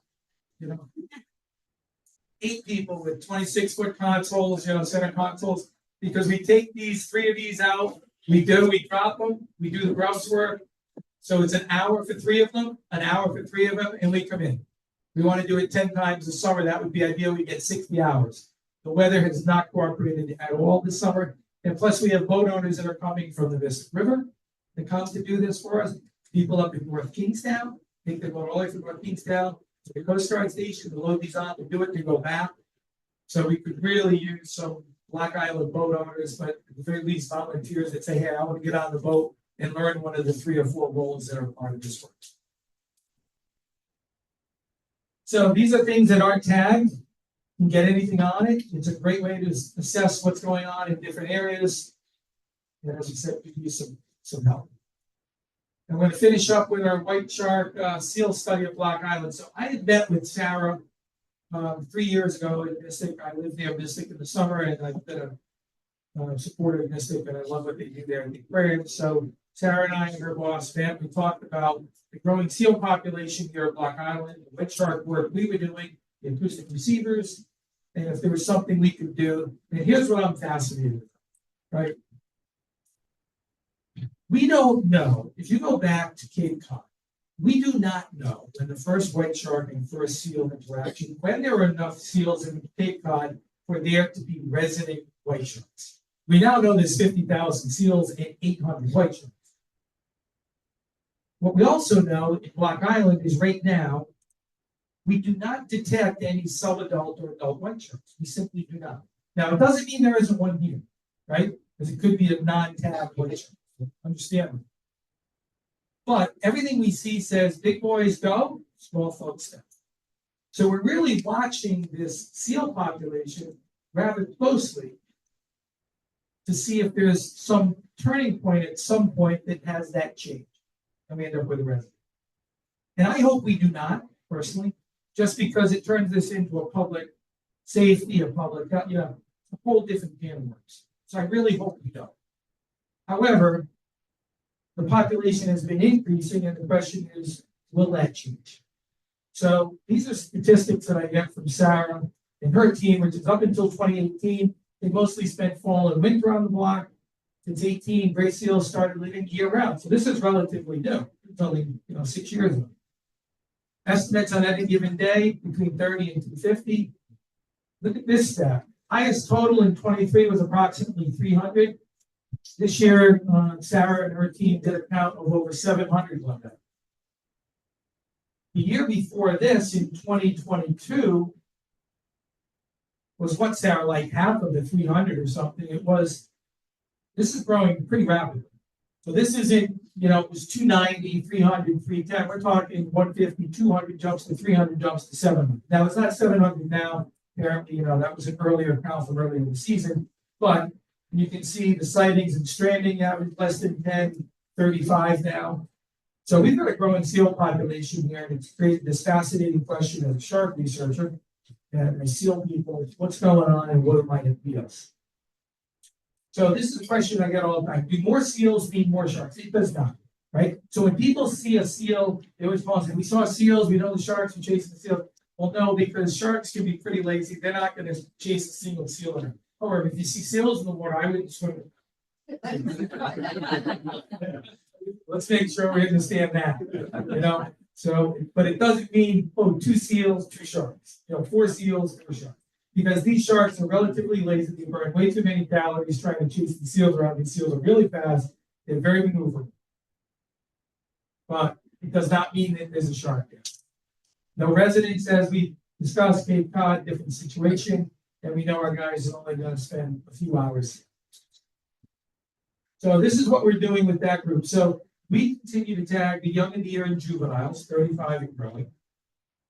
8 people with 26-foot consoles, center consoles, because we take 3 of these out, we drop them, we do the grouse work. So it's an hour for 3 of them, an hour for 3 of them, and we come in. We want to do it 10 times this summer. That would be ideal. We get 60 hours. The weather has not cooperated at all this summer. And plus we have boat owners that are coming from the Mystic River that come to do this for us. People up in North Kingstown, they go all the way from North Kingstown to the Coast Guard station to load these on, to do it, to go back. So we could really use some Block Island boat owners, but at the very least volunteers that say, hey, I want to get on the boat and learn one of the 3 or 4 roles that are part of this work. So these are things that aren't tagged. You can get anything on it. It's a great way to assess what's going on in different areas. And as I said, we use some help. I'm going to finish up with our white shark seal study of Block Island. So I had met with Sarah 3 years ago at Mystic. I lived near Mystic in the summer, and I've been a supporter of Mystic, and I love what they do there in the aquarium. So Sarah and I and her boss, Matt, we talked about the growing seal population here at Block Island, the white shark work we were doing, the acoustic receivers, and if there was something we could do. And here's what I'm fascinated with, right? We don't know, if you go back to Cape Cod, we do not know when the first white shark and first seal interaction, when there were enough seals in Cape Cod for there to be resident white sharks. We now know there's 50,000 seals and 800 white sharks. What we also know in Block Island is right now, we do not detect any subadult or adult white sharks. We simply do not. Now, it doesn't mean there isn't one here, right? Because it could be a non-tagged white shark. Understand? But everything we see says big boys go, small folks stay. So we're really watching this seal population rather closely to see if there's some turning point at some point that has that change. And we end up with a resident. And I hope we do not, personally, just because it turns this into a public safety, a public, a whole different can of worms. So I really hope we don't. However, the population has been increasing, and the question is, will that change? So these are statistics that I get from Sarah and her team, which is up until 2018. They mostly spent fall and winter on the block. Since 18, gray seals started living year round. So this is relatively new. It's only 6 years ago. Estimates on any given day between 30 and 250. Look at this stat. Highest total in 23 was approximately 300. This year, Sarah and her team did a count of over 700 on that. The year before this, in 2022, was what, Sarah, like half of the 300 or something? This is growing pretty rapidly. So this isn't, it was 290, 300, 310. We're talking 150, 200 jumps to 300 jumps to 700. Now, it's not 700 now. Apparently, that was an earlier count from earlier in the season. But you can see the sightings and stranding average less than 10, 35 now. So we've got a growing seal population here, and it's created this fascinating question as a shark researcher. And I seal people, what's going on and what might it be us? So this is a question I get all the time. Do more seals mean more sharks? It does not, right? So when people see a seal, they always call and say, we saw seals, we know the sharks, we chasing the seals. Well, no, because sharks can be pretty lazy. They're not going to chase a single seal. However, if you see seals in the water, I wouldn't swim. Let's make sure we understand that, So, but it doesn't mean, 2 seals, 2 sharks. 4 seals, 4 sharks. Because these sharks are relatively lazy. They burn way too many calories trying to chase the seals around. These seals are really fast. They're very maneuverable. But it does not mean that there's a shark there. No residents, as we discussed, Cape Cod, different situation. And we know our guys are only going to spend a few hours. So this is what we're doing with that group. So we continue to tag the young and the year and juveniles, 35 and growing.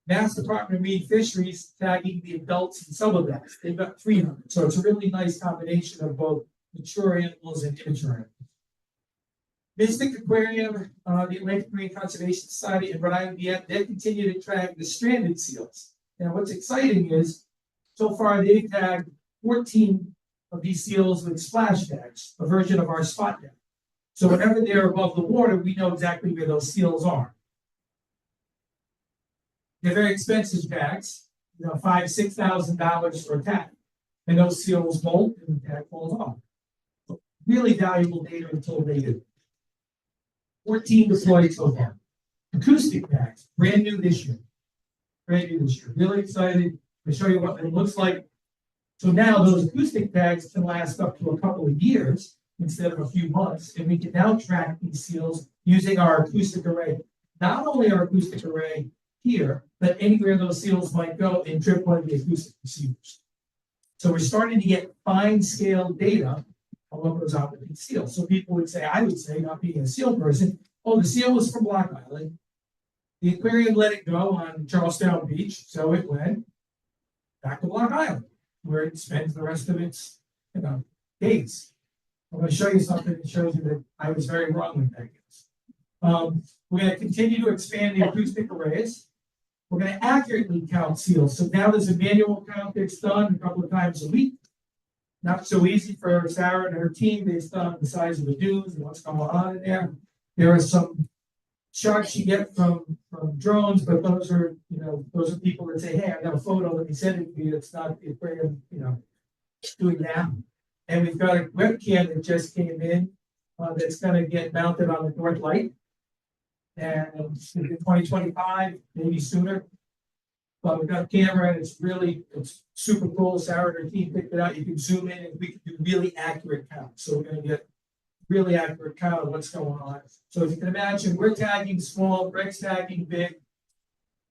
Mass Department of Marine Fisheries tagging the adults and sub-adults. They've got 300. So it's a really nice combination of both mature animals and immature animals. Mystic Aquarium, the Atlantic Marine Conservation Society, and Rhode Island, they continue to tag the stranded seals. Now, what's exciting is, so far they've tagged 14 of these seals with splash tags, a version of our spot tag. So whenever they're above the water, we know exactly where those seals are. They're very expensive tags, $5,000-$6,000 for a tag. And those seals bolt and the tag falls off. So really valuable data until they do. 14 deployed so far. Acoustic tags, brand new this year. Really excited to show you what it looks like. So now those acoustic tags can last up to a couple of years instead of a few months. And we can now track these seals using our acoustic array. Not only our acoustic array here, but anywhere those seals might go and trip one of the acoustic receivers. So we're starting to get fine scale data on what goes on with these seals. So people would say, I would say, not being a seal person, the seal was from Block Island. The aquarium let it go on Charlestown Beach, so it went back to Block Island, where it spends the rest of its days. I'm going to show you something that shows you that I was very wrong with that guess. We're going to continue to expand the acoustic arrays. We're going to accurately count seals. So now there's a manual count that's done a couple of times a week. Not so easy for Sarah and her team based on the size of the dunes and what's going on in there. There are some shots you get from drones, but those are people that say, hey, I got a photo, let me send it to you. It's not the aquarium, doing that. And we've got a webcam that just came in that's going to get mounted on the north light. And it's 2025, maybe sooner. But we've got a camera and it's super cool. Sarah and her team picked it out. You can zoom in and we can do really accurate counts. So we're going to get really accurate count of what's going on. So if you can imagine, we're tagging small, Greg's tagging big,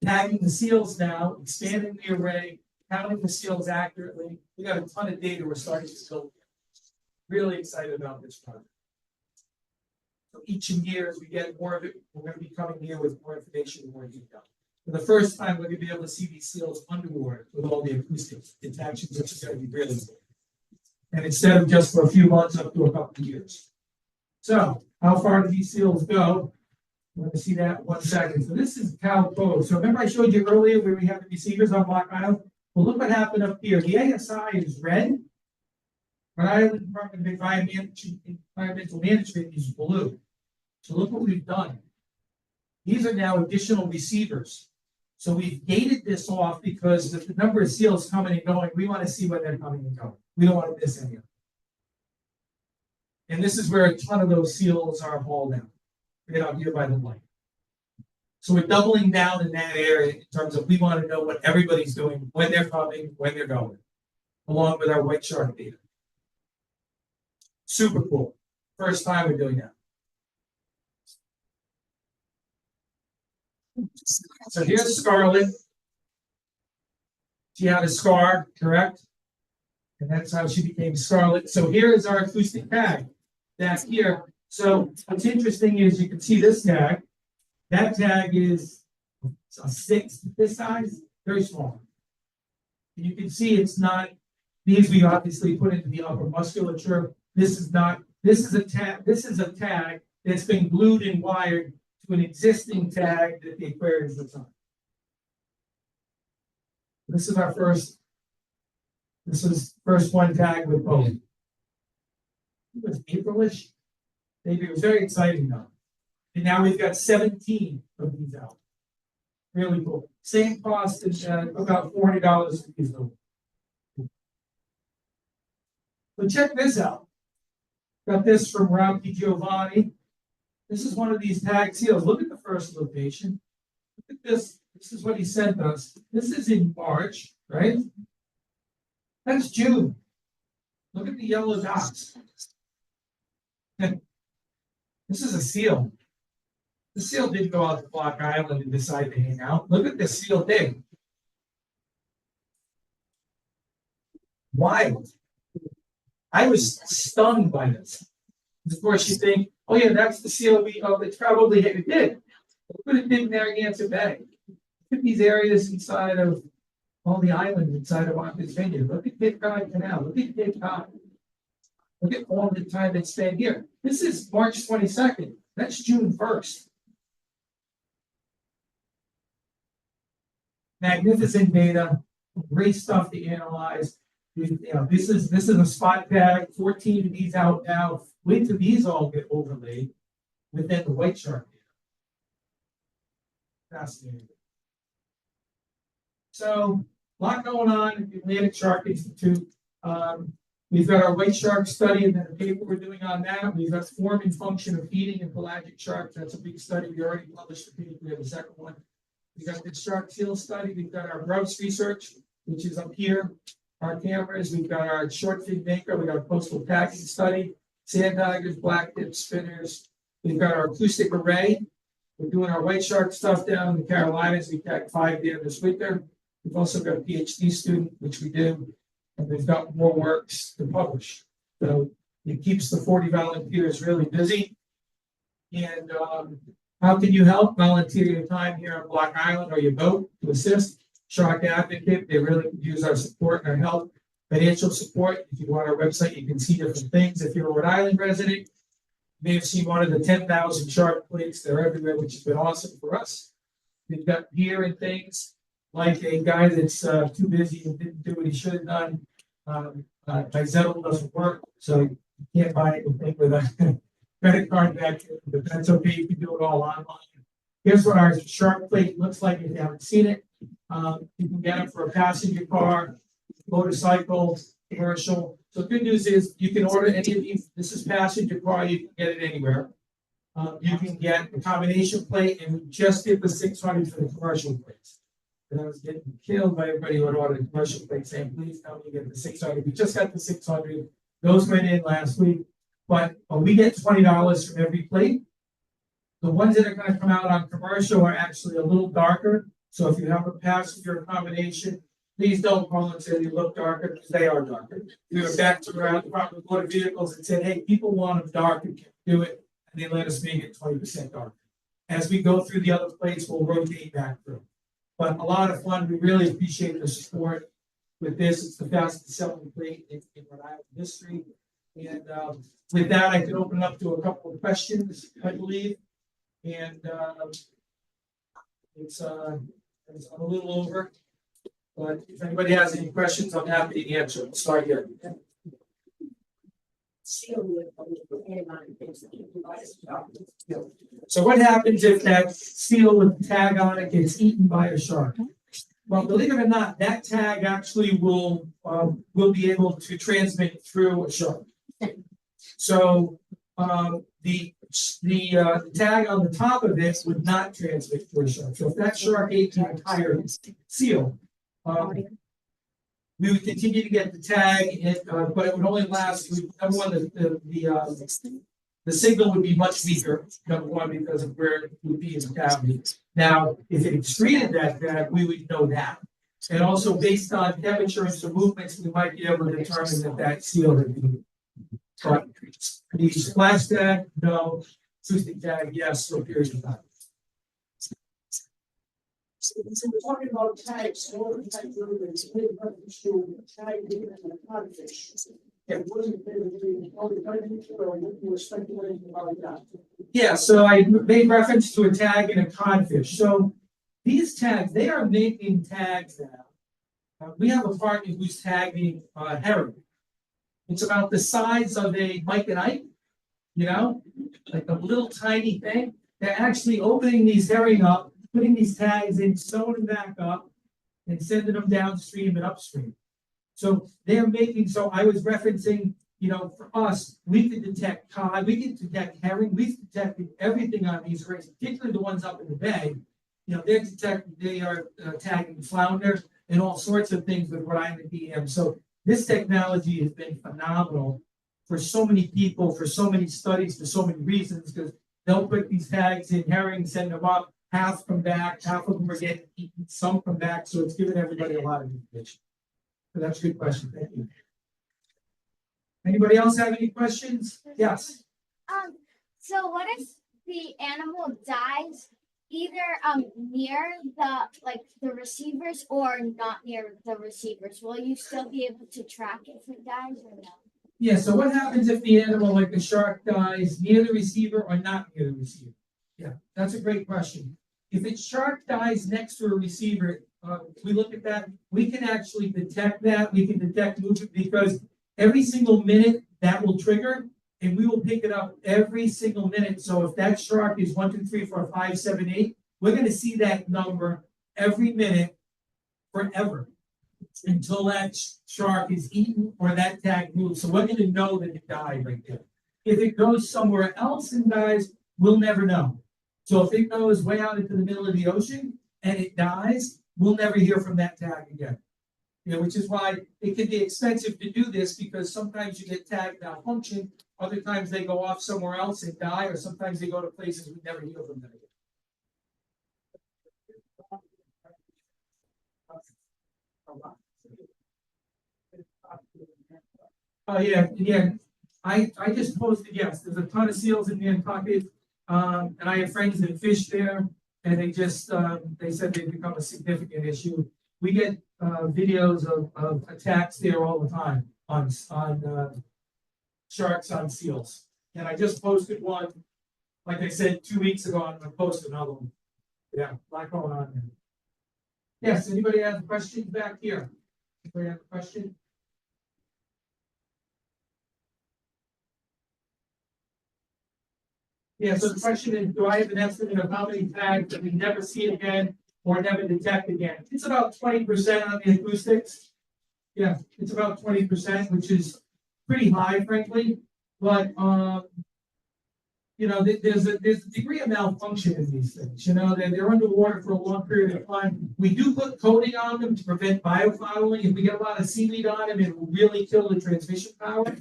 tagging the seals now, expanding the array, counting the seals accurately. We got a ton of data we're starting to build. Really excited about this project. So each year as we get more of it, we're going to be coming here with more information and more detail. For the first time, we're going to be able to see these seals underwater with all the acoustic detections, which is going to be really cool. And instead of just for a few months, up to a couple of years. So, how far do these seals go? We're going to see that in 1 second. So this is Cal Cove. So remember I showed you earlier where we have the receivers on Block Island? Well, look what happened up here. The ASI is red. Rhode Island Department of Environmental Management is blue. So look what we've done. These are now additional receivers. So we've gated this off because with the number of seals coming and going, we want to see when they're coming and going. We don't want to miss any of them. And this is where a ton of those seals are hauled out, right out here by the light. So we're doubling down in that area in terms of we want to know what everybody's doing, when they're coming, when they're going, along with our white shark data. Super cool. First time we're doing that. So here's Scarlet. She had a scar, correct? And that's how she became Scarlet. So here is our acoustic tag. That's here. So what's interesting is you can see this tag. That tag is a 6 this size, very small. And you can see it's not, these we obviously put into the upper musculature. This is a tag that's been glued and wired to an existing tag that the Aquarius was on. This is first one tag with both. It was Aprilish. Maybe it was very exciting though. And now we've got 17 of these out. Really cool. Same cost as about $40 for these though. So check this out. Got this from Rob Giovanni. This is one of these tag seals. Look at the first location. Look at this. This is what he sent us. This is in March, right? That's June. Look at the yellow dots. This is a seal. The seal didn't go out to Block Island and decide to hang out. Look at the seal thing. Wild. I was stunned by this. Of course, you think, oh yeah, that's the seal it's probably it did. But it did in Narragansett Bay. Look at these areas inside of all the islands inside of Martha's Vineyard. Look at Cape Cod Canal. Look at Cape Cod. Look at all the time they spent here. This is March 22nd. That's June 1st. Magnificent data, great stuff to analyze. This is a spot tag. 14 of these out now. Wait till these all get overlaid within the white shark data. Fascinating. So a lot going on at the Atlantic Shark Institute. We've got our white shark study and then the paper we're doing on that. We've got form and function of feeding and pelagic sharks. That's a big study. We already published the paper. We have a second one. We've got the shark seal study. We've got our grouse research, which is up here. Our cameras. We've got our short fin maker. We've got a coastal tagging study. Sand tigers, black tip spinners. We've got our acoustic array. We're doing our white shark stuff down in the Carolinas. We tagged 5 there this winter. We've also got a PhD student, which we do. And we've got more works to publish. So it keeps the 40 volunteers really busy. And how can you help? Volunteer your time here on Block Island or your boat to assist. Shark Advocate, they really could use our support and our help. Financial support, if you go on our website, you can see different things. If you're a Rhode Island resident, you may have seen one of the 10,000 shark plates. They're everywhere, which has been awesome for us. We've got gear and things. Like a guy that's too busy and didn't do what he should have done. Zettel doesn't work, so you can't buy anything with a credit card back here, but that's okay. You can do it all online. Here's what our shark plate looks like if you haven't seen it. You can get it for a passenger car, motorcycle, commercial. So the good news is you can order any of these. This is passenger car. You can get it anywhere. You can get a combination plate, and we just did the 600 for the commercial plates. And I was getting killed by everybody who had ordered a commercial plate saying, please tell me you get the 600. We just got the 600. Those went in last week. But we get $20 from every plate. The ones that are going to come out on commercial are actually a little darker. So if you have a passenger combination, please don't call and say they look darker because they are darker. We were back to the Department of Motor Vehicles and said, hey, people want them darker, can do it. And they let us make it 20% darker. As we go through the other plates, we'll rotate back through. But a lot of fun. We really appreciate the support with this. It's the fastest selling plate in Rhode Island history. And with that, I can open up to a couple of questions, I believe. And I'm a little over. But if anybody has any questions, I'm happy to answer. We'll start here. So what happens if that seal with the tag on it gets eaten by a shark? Well, believe it or not, that tag actually will be able to transmit through a shark. So the tag on the top of this would not transmit through a shark. So if that shark ate the entire seal, we would continue to get the tag, but it would only last. Number one, the signal would be much weaker. Number one, because of where it would be in the cavity. Now, if it excreted that tag, we would know that. And also, based on temperature and some movements, we might be able to determine that seal had been. But the splash tag, no. Acoustic tag, yes, for a period of time. So we're talking about tags, all the type of elements, tag in a codfish. It wasn't really, you were speculating about that. Yeah, so I made reference to a tag in a codfish. So these tags, they are making tags now. We have a partner who's tagging herring. It's about the size of a Mike and Ike, you know, like a little tiny thing. They're actually opening these herring up, putting these tags in, sewing them back up, and sending them downstream and upstream. So they're making, so I was referencing, you know, for us, we could detect cod, we could detect herring, we've detected everything on these rings, particularly the ones up in the bay. You know, they are tagging flounder and all sorts of things with Rhode Island DM. So this technology has been phenomenal for so many people, for so many studies, for so many reasons, because they'll put these tags in herring, send them up, half come back, half of them are getting eaten, some come back, so it's giving everybody a lot of information. So that's a good question, thank you. Anybody else have any questions? Yes. So what if the animal dies either near the receivers or not near the receivers? Will you still be able to track if it dies or no? Yeah, so what happens if the animal, like the shark, dies near the receiver or not near the receiver? Yeah, that's a great question. If a shark dies next to a receiver, we look at that, we can actually detect that, we can detect movement because every single minute that will trigger, and we will pick it up every single minute. So if that shark is 1, 2, 3, 4, 5, 7, 8, we're going to see that number every minute forever until that shark is eaten or that tag moves. So we're going to know that it died right there. If it goes somewhere else and dies, we'll never know. So if it goes way out into the middle of the ocean and it dies, we'll never hear from that tag again. You know, which is why it can be expensive to do this because sometimes you get tag malfunction, other times they go off somewhere else and die, or sometimes they go to places we never hear from them again. Oh yeah. I just posted, yes, there's a ton of seals in Nantucket. And I have friends that fish there, and they just they said they've become a significant issue. We get videos of attacks there all the time on sharks on seals. And I just posted one, like I said, 2 weeks ago. I'm gonna post another one. Yeah, a lot going on there. Yes, anybody have questions back here? Anybody have a question? Yeah, so the question is, do I have an estimate of how many tags that we never see again or never detect again? It's about 20% on the acoustics. Yeah, it's about 20%, which is pretty high, frankly. But you know, there's a degree of malfunction in these things. You know, they're underwater for a long period of time. We do put coating on them to prevent biofouling. If we get a lot of seaweed on them, it will really kill the transmission power.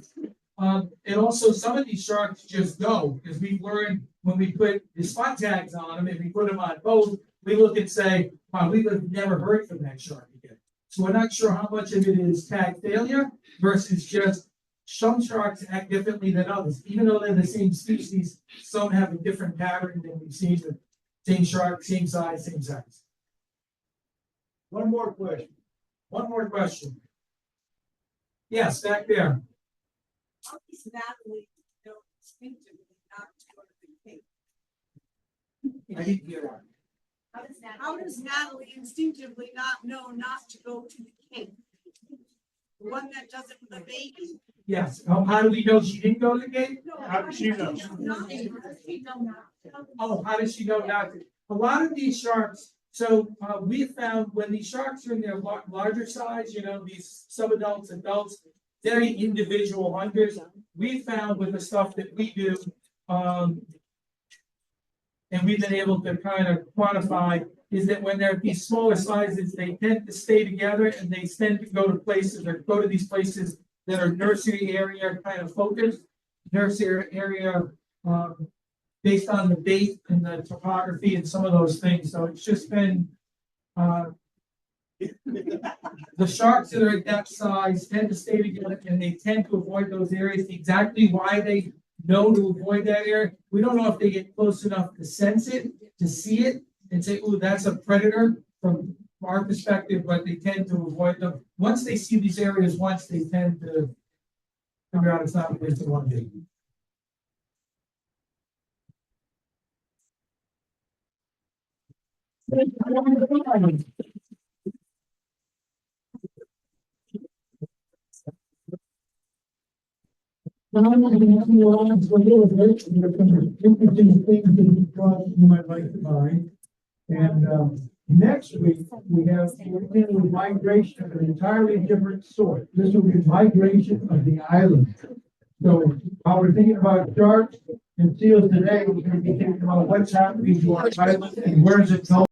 And also some of these sharks just go because we've learned when we put the spot tags on them and we put them on both, we look and say, wow, we would have never heard from that shark again. So we're not sure how much of it is tag failure versus just some sharks act differently than others. Even though they're the same species, some have a different pattern than we've seen. The same shark, same size, same size. One more question. One more question. Yes, back there. How does Natalie know instinctively not to go to the Cape? I didn't hear that. How does Natalie instinctively not know not to go to the Cape? The one that does it with a baby. Yes, how do we know she didn't go to the gate? No, How does she know? Nothing, how does she know not to? Oh, how does she know not to? A lot of these sharks, so we found when these sharks are in their larger size, you know, these subadults, adults, very individual hunters. We found with the stuff that we do, and we've been able to kind of quantify, is that when they're these smaller sizes, they tend to stay together and they tend to go to places or go to these places that are nursery area kind of focused, nursery area, based on the bait and the topography and some of those things. So it's just been, the sharks that are at that size tend to stay together and they tend to avoid those areas. Exactly why they know to avoid that area, we don't know if they get close enough to sense it, to see it, and say, "Oh, that's a predator." From our perspective, but they tend to avoid them. Once they see these areas, once they tend to figure out it's not a place they want to be. Now, I'm going to ask you all a little bit, there's some interesting things that you thought you might like to buy. And, next week, we're in with migration of an entirely different sort. This will be migration of the island. So while we're thinking about sharks and seals today, we're going to be thinking about what's happening to our island and where is it going.